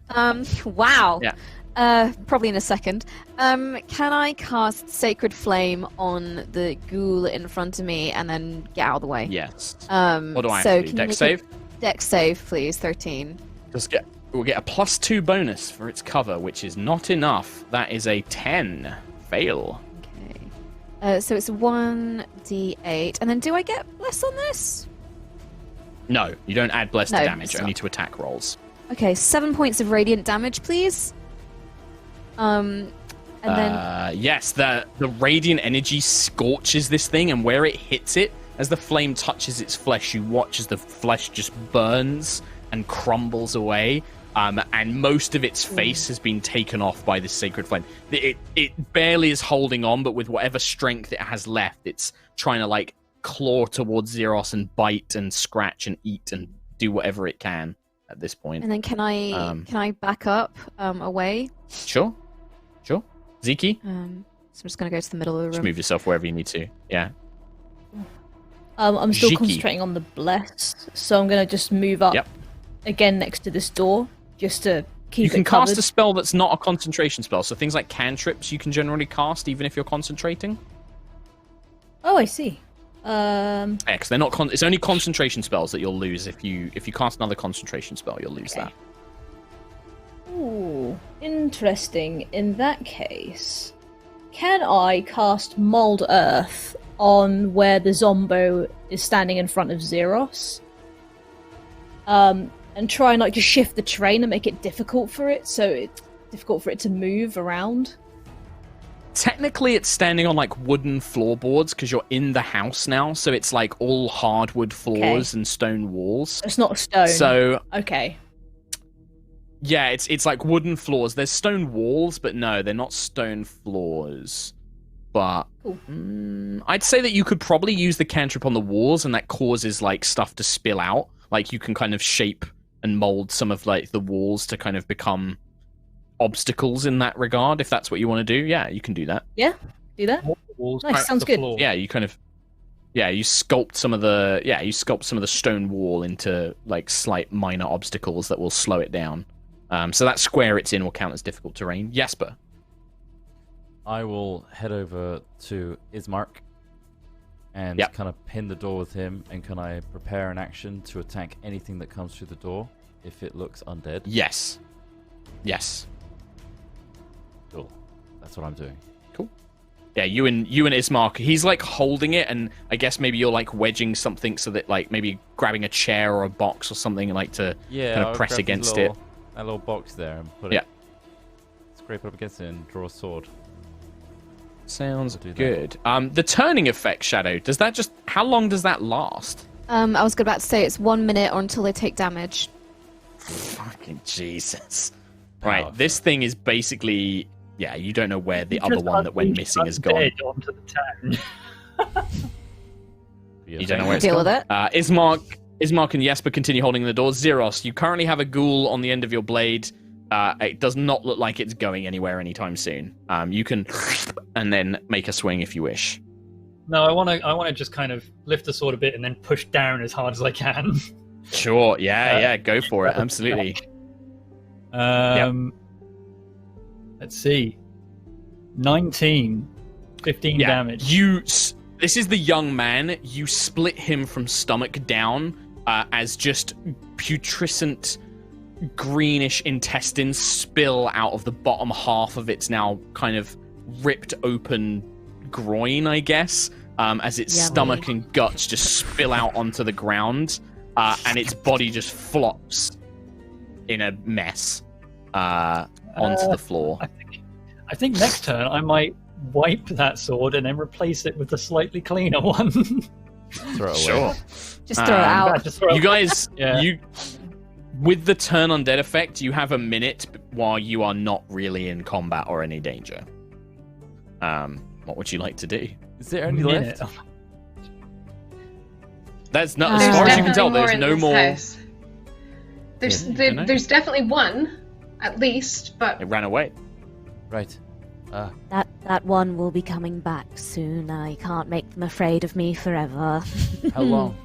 Wow. Yeah. Probably in a second. Can I cast Sacred Flame on the ghoul in front of me and then get out of the way? Yes. What do I have to do? Dex save? Dex save, please. 13. We'll get a +2 bonus for its cover, which is not enough. That is a 10. Fail. Okay. So it's 1d8. And then do I get bless on this? No, you don't add bless to No, damage, stop. only to attack rolls. Okay, 7 points of radiant damage, please. And then yes, the radiant energy scorches this thing, and where it hits it, as the flame touches its flesh, you watch as the flesh just burns and crumbles away. And most of its face has been taken off by this sacred flame. It barely is holding on, but with whatever strength it has left, it's trying to like claw towards Xeros and bite and scratch and eat and do whatever it can at this point. And then can I back up away? Sure. Zeke? So I'm just gonna go to the middle of the room. Just move yourself wherever you need to. Yeah. I'm still Ziki. concentrating on the bless, so I'm gonna just move up again next to this door, just to keep You can it covered. cast a spell that's not a concentration spell, so things like cantrips you can generally cast even if you're concentrating. Oh, I see. Yeah, because they're not. It's only concentration spells that you'll lose if you cast another concentration spell. You'll lose that. Ooh, interesting. In that case, can I cast Mold Earth on where the Zombo is standing in front of Xeros? And try and like just shift the terrain and make it difficult for it, so it's difficult for it to move around. Technically, it's standing on like wooden floorboards because you're in the house now, so it's like all hardwood floors and stone walls. It's not stone. So okay. Yeah, it's like wooden floors. There's stone walls, but no, they're not stone floors. But I'd say that you could probably use the cantrip on the walls, and that causes like stuff to spill out. Like you can kind of shape and mold some of like the walls to kind of become obstacles in that regard. If that's what you want to do, yeah, you can do that. Yeah, do that. Walls, Nice, sounds good. floor. Yeah, you kind of you sculpt some of the stone wall into like slight minor obstacles that will slow it down. So that square it's in will count as difficult terrain. Jesper. I will head over to Ismark and kind of pin the door with him, and can I prepare an action to attack anything that comes through the door if it looks undead? Yes. Cool. That's what I'm doing. Cool. Yeah, you and Ismark, he's like holding it, and I guess maybe you're like wedging something so that like maybe grabbing a chair or a box or something like to kind of press against it. A little box there and put it. Scrape it up against it and draw a sword. Sounds good. The turning effect, Shadow, does that just... How long does that last? I was about to say it's 1 minute or until they take damage. Fucking Jesus. Right, this thing is basically... Yeah, you don't know where the other one that went missing has gone. Onto the town. You don't know where it's Deal gone. with it. Ismark and Jesper continue holding the door. Xeros, you currently have a ghoul on the end of your blade. It does not look like it's going anywhere anytime soon. You can and then make a swing if you wish. No, I want to just kind of lift the sword a bit and then push down as hard as I can. Sure, go for it, absolutely. Let's see. 19. 15 damage. This is the young man. You split him from stomach down as just putrescent greenish intestines spill out of the bottom half of its now kind of ripped open groin, I guess, as its stomach and guts just spill out onto the ground, and its body just flops in a mess onto the floor. I think next turn I might wipe that sword and then replace it with a slightly cleaner one. Throw it away. Sure. Just throw it out. Just throw it You guys, Yeah. with the turn undead effect, you have a minute while you are not really in combat or any danger. What would you like to do? Is there any left? That's not, There's as far as you can definitely tell, there's in no this more. house. There's definitely one, at least, but It ran away. Right. That one will be coming back soon. I can't make them afraid of me forever. How long?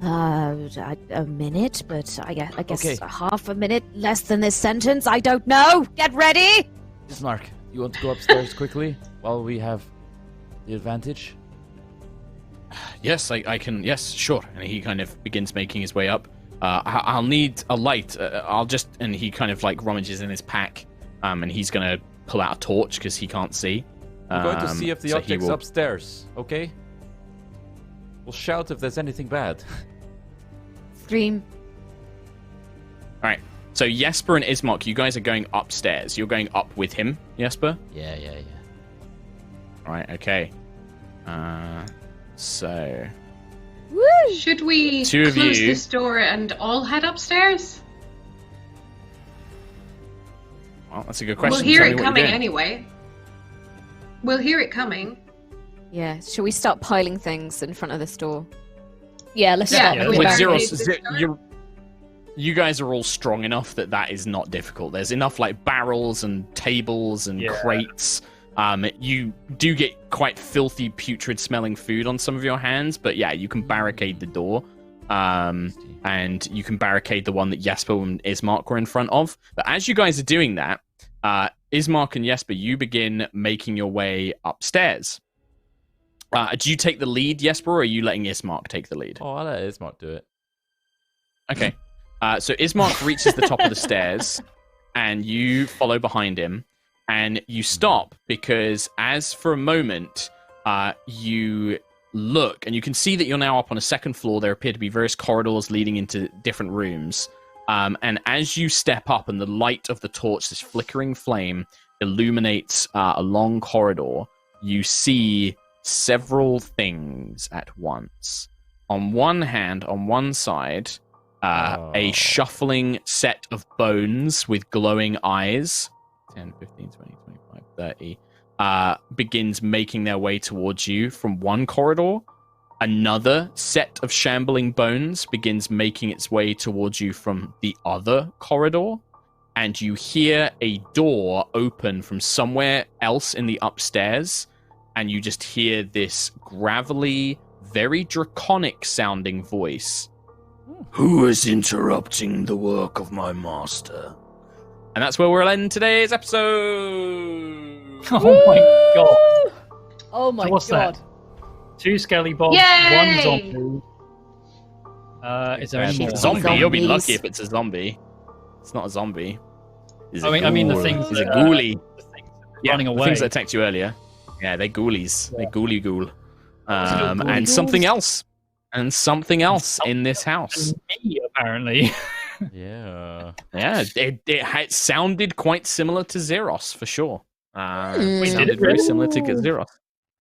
A minute, but I guess Okay. half a minute, less than this sentence. I don't know. Get ready. Ismark, you want to go upstairs quickly while we have the advantage? Yes, I can. Yes, sure. And he kind of begins making his way up. I'll need a light. And he kind of like rummages in his pack, and he's gonna pull out a torch because he can't see. We're going to see if the so he object's will- upstairs, okay? We'll shout if there's anything bad. Scream. All right. So Jesper and Ismark, you guys are going upstairs. You're going up with him, Jesper. Yeah. All right. Okay. So should we Two of close you- this door and all head upstairs? well, that's a good question. We'll hear Tell me it what you're coming doing. anyway. We'll hear it coming. Yeah. Shall we start piling things in front of this door? Yeah, let's Yeah, start yeah, with With barricade barricades. Zeros, this door. you guys are all strong enough that is not difficult. There's enough like barrels and tables and Yeah. crates. You do get quite filthy, putrid-smelling food on some of your hands, but yeah, you can barricade the door, and you can barricade the one that Jesper and Ismark were in front of. But as you guys are doing that, Ismark and Jesper, you begin making your way upstairs. Do you take the lead, Jesper, or are you letting Ismark take the lead? Oh, I'll let Ismark do it. Okay. So Ismark reaches the top of the stairs, and you follow behind him, and you stop because, as for a moment, you look, and you can see that you're now up on a second floor. There appear to be various corridors leading into different rooms. And as you step up, and the light of the torch, this flickering flame, illuminates a long corridor, you see several things at once. On one hand, on one side, a shuffling set of bones with glowing eyes, 10, 15, 20, 25, 30, begins making their way towards you from one corridor. Another set of shambling bones begins making its way towards you from the other corridor. And you hear a door open from somewhere else in the upstairs. And you just hear this gravelly, very draconic sounding voice. Who is interrupting the work of my master? And that's where we'll end today's episode. Oh my god. Oh my So what's god. that? 2 skelly bobs, Yay! 1 zombie. Is there any more? Zombie, you'll be Zombies. lucky if it's a zombie. It's not a zombie. It's a I mean the ghoul. things It's a that, ghoulie. the things that are Yeah, running the away. things that attacked you earlier. Yeah, they're ghoulies. Yeah. They're ghoulie ghoul. ghoulie And ghouls? something else. And something else in this house. And me, apparently. Yeah. Yeah, it sounded quite similar to Zeros, for sure. Wait, It did sounded it very really? similar to Zeros.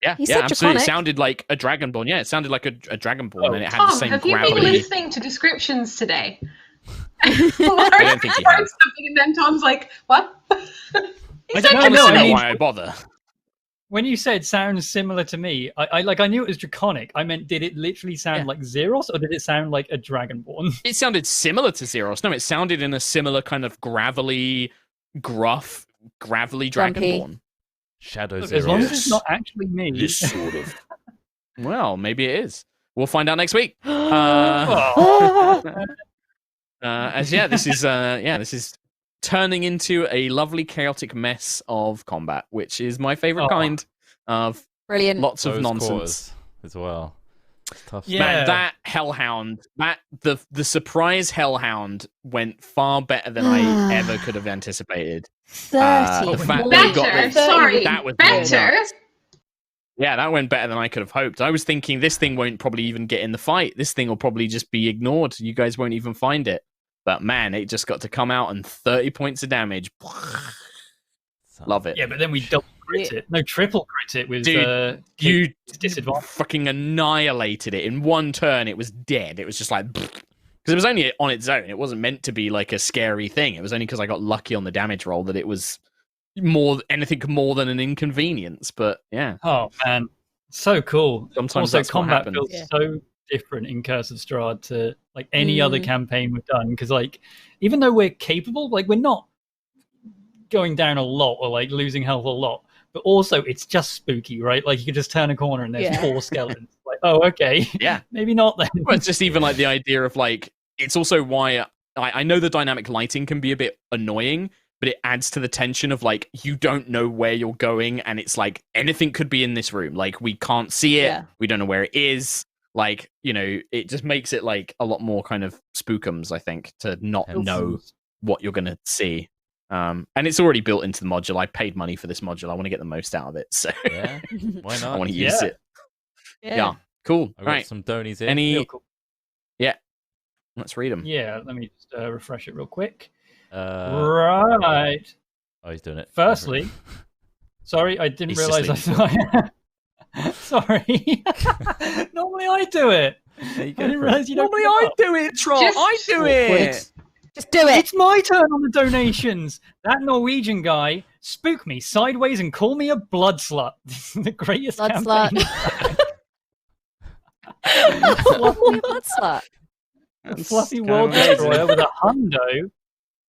Yeah, He yeah, said absolutely. It draconic. sounded like a dragonborn. Yeah, it sounded like a dragonborn, and it had the Tom, same have you been gravity. listening to descriptions today? I don't think he heard has. something, and then Tom's like, "What?" I don't No, honestly no, I know mean- why I bother. When you said sounds similar to me, I knew it was draconic. I meant, did it literally sound Yeah. like Zeros, or did it sound like a dragonborn? It sounded similar to Zeros. No, it sounded in a similar kind of gravelly, gruff, gravelly Grumpy. dragonborn. Shadow Look, Zero. as long as it's not actually me. This sort of. Well, maybe it is. We'll find out next week. Oh. This is turning into a lovely chaotic mess of combat, which is my favorite Oh. kind of Brilliant. Lots of Close nonsense. quarters as well. It's tough. Yeah. Man, that hellhound, the surprise hellhound went far better than I ever could have anticipated. 30. The fact that we got Better. this, Sorry. that was Better. nuts. Yeah, that went better than I could have hoped. I was thinking this thing won't probably even get in the fight. This thing will probably just be ignored. You guys won't even find it. But man, it just got to come out and 30 points of damage. Love it. Yeah, but then we double crit it. No, triple crit it with Dude, you disadvantage. fucking annihilated it. In one turn, it was dead. It was just like... Because it was only on its own. It wasn't meant to be like a scary thing. It was only because I got lucky on the damage roll that it was anything more than an inconvenience. But yeah. Oh, man. So cool. Sometimes also, that's what combat happens. feels Yeah. so different in Curse of Strahd to like any other campaign we've done. Because like, even though we're capable, like we're not going down a lot or like losing health a lot, but also it's just spooky, right? Like you could just turn a corner and there's Yeah. 4 skeletons. Like, oh, okay. Yeah. Maybe not then. But it's just even like the idea of like, it's also why I know the dynamic lighting can be a bit annoying, but it adds to the tension of like, you don't know where you're going. And it's like anything could be in this room. Like we can't see it. Yeah. We don't know where it is. Like, you know, it just makes it like a lot more kind of spookums, I think, to not know what you're going to see. And it's already built into the module. I paid money for this module. I want to get the most out of it. So Yeah, why I not? want to use Yeah. it. Yeah. Cool. I All got right. some donies here. Any... Real cool. Let's read them. Yeah, let me just refresh it real quick. Uh, Right. oh, he's doing it. Firstly, sorry, I didn't He's just realize I Sorry. Normally I do it. There you I go. didn't realize you don't. Normally I do it, Troll. Just- I do it. Just do it. It's my turn on the donations. That Norwegian guy spook me sideways and call me a blood slut. This is the greatest Blood campaign. Blood slut. A fluffy world destroyer with a hundo.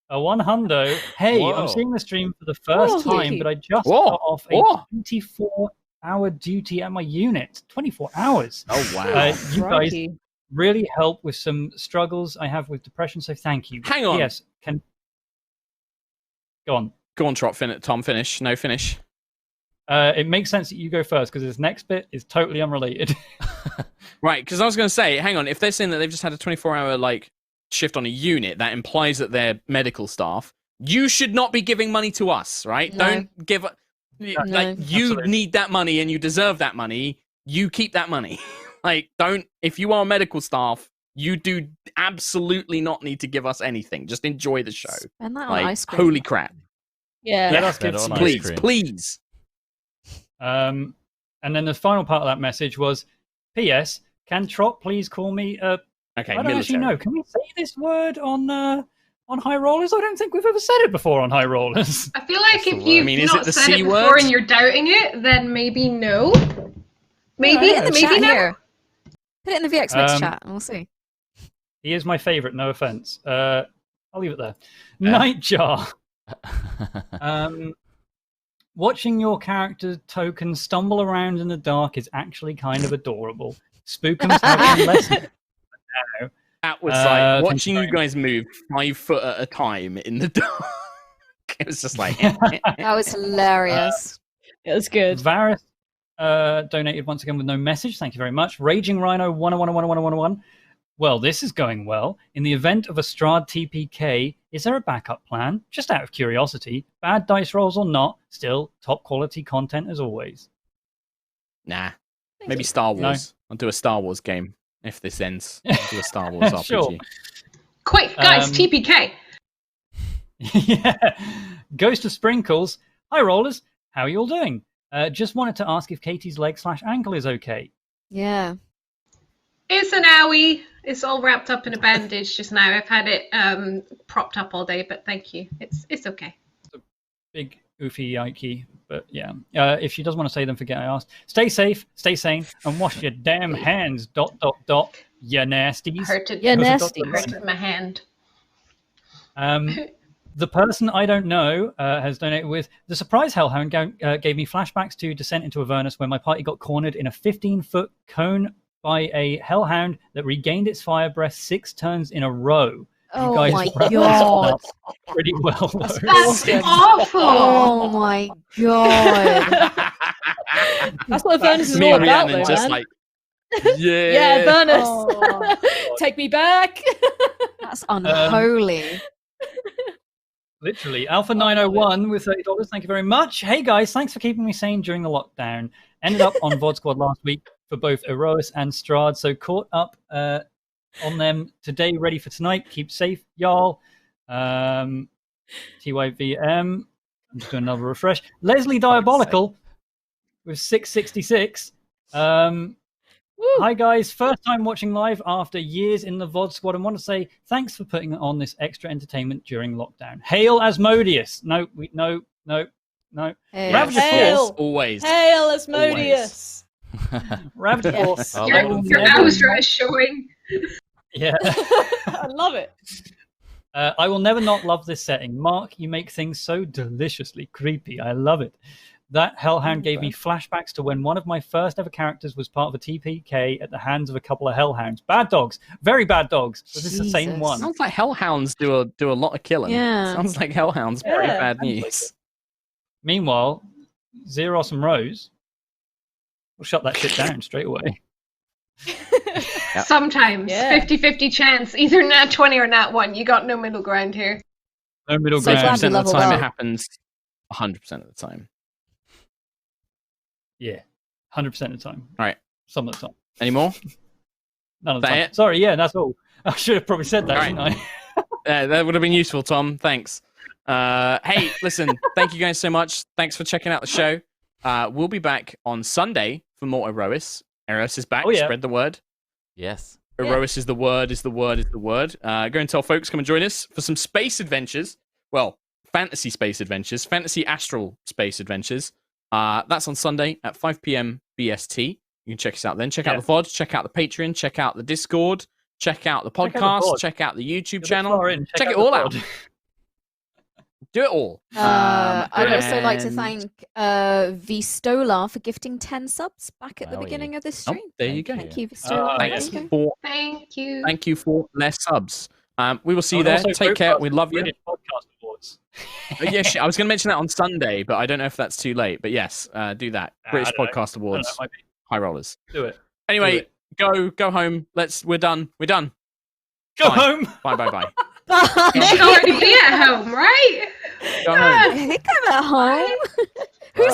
A 100. Hey, Whoa. I'm seeing the stream for the first Whoa. time, but I just Whoa. got off a Whoa. 24-hour duty at my unit. 24 hours. Oh wow. You guys Crikey. really help with some struggles I have with depression, so thank you. Hang on. Yes, go on. Go on, Tom. Finish. No, finish. It makes sense that you go first because this next bit is totally unrelated. Right, because I was going to say, hang on. If they're saying that they've just had a 24-hour like shift on a unit, that implies that they're medical staff. You should not be giving money to us, right? No. Don't give. Like you Absolutely. need that money and you deserve that money. You keep that money. Like, don't. If you are medical staff, you do absolutely not need to give us anything. Just enjoy the show. Spend that on Like, ice cream. holy crap! Yeah. Let us Spend give it some on ice Please, cream. please. And then the final part of that message was, P.S. Can Trot please call me a... Okay, I don't military. actually know. Can we say this word on High Rollers? I don't think we've ever said it before on High Rollers. I feel like What's the if word? you've I mean, is it not the said C it before word? and you're doubting it, then maybe no. Maybe, Put it in the maybe chat no. here. Put it in the VX Mix Um, chat and we'll see. He is my favourite, no offence. I'll leave it there. Nightjar. Watching your character token stumble around in the dark is actually kind of adorable. Spookums have been less now. That was Thank like you watching very you guys move 5 foot at a time in the dark. It was just like That was hilarious. It was good. Varys donated once again with no message. Thank you very much. Raging Rhino 1011111. Well, this is going well. In the event of a Strahd TPK, is there a backup plan? Just out of curiosity. Bad dice rolls or not, still top quality content as always. nah. Maybe Star Wars. I'll do a Star Wars game if this ends. I'll do a Star Wars RPG. Sure. Quick, guys, TPK. Yeah. Ghost of Sprinkles. Hi, Rollers. How are you all doing? Just wanted to ask if Katie's leg/ankle is okay. Yeah. It's an owie. It's all wrapped up in a bandage just now. I've had it propped up all day, but thank you. It's okay. Big, oofy, yikey. But yeah. If she doesn't want to say them, forget I asked. Stay safe, stay sane, and wash your damn hands. ... You nasties. Hurted. Yeah, Those are nasty. Hurted my hand. The person I don't know has donated with the surprise hellhound gave me flashbacks to Descent into Avernus when my party got cornered in a 15-foot cone by a hellhound that regained its fire breath 6 turns in a row. Oh guys my wrapped this god. up pretty well. Though. That's awful. Oh my god. That's what Avernus is Me all and about, Rhiannon though, just man. like, yeah. Yeah, Avernus. Oh. Take me back. That's unholy. Literally, Alpha 901 with $30. Thank you very much. Hey guys, thanks for keeping me sane during the lockdown. Ended up on VOD Squad last week for both Erois and Strahd, so caught up on them today, ready for tonight. Keep safe, y'all. TYVM. I'm just doing another refresh. Leslie Diabolical with 666. Hi guys, first time watching live after years in the VOD Squad, and want to say thanks for putting on this extra entertainment during lockdown. Hail Asmodeus! No. Hey. Ravager Hail. Force. Always. Hail Asmodeus. Ravager Force. Yes. I will Your never- Astra is showing. Yeah. I love it. I will never not love this setting. Mark, you make things so deliciously creepy. I love it. That Hellhound gave me flashbacks to when one of my first ever characters was part of a TPK at the hands of a couple of Hellhounds. Bad dogs. Very bad dogs. Was this the same Jesus. one? Sounds like Hellhounds do a lot of killing. Yeah. Sounds like Hellhounds very Yeah. bad news. Meanwhile, Zeros and Rose will shut that shit down straight away. Yep. Sometimes. Yeah. 50-50 chance. Either nat 20 or nat 1. You got no middle ground here. No middle So ground. glad 50% of the leveled time up. it happens 100% of the time. Yeah. 100% of the time. All right. Some of the time. Any more? None of the That time. it? Sorry, yeah, that's all. I should have probably said that, All shouldn't I? That would have been useful, Tom. Thanks. Hey, listen, thank you guys so much. Thanks for checking out the show. We'll be back on Sunday for more Erois. Erois is back. Oh, yeah. Spread the word. Yes. Erois is the word, is the word, is the word. Go and tell folks, come and join us for some space adventures. Well, fantasy space adventures, fantasy astral space adventures. That's on Sunday at 5 p.m. BST. You can check us out then. Check out the VOD, check out the Patreon, check out the Discord, check out the Check out the podcast, VOD. check out the YouTube You're a bit channel. far in. Check it the all out. VOD. Do it all. I'd also like to and- thank Vistola for gifting 10 subs back at the Wow, beginning of this Oh, stream. there you go. Thank you, Vistola. Thanks. There you go. For, Thank you. thank you for less subs. We will see you And there. also Take care. We love you. British Podcast Awards. Yeah, I was going to mention that on Sunday, but I don't know if that's too late. But yes, do that. British I don't know. Podcast I don't know, Awards, it might be. High Rollers. Do it. Anyway, Do go home. We're done. We're done. Go Fine. home. Bye. You should already be at home, right? Go home. I think I'm at home. Who's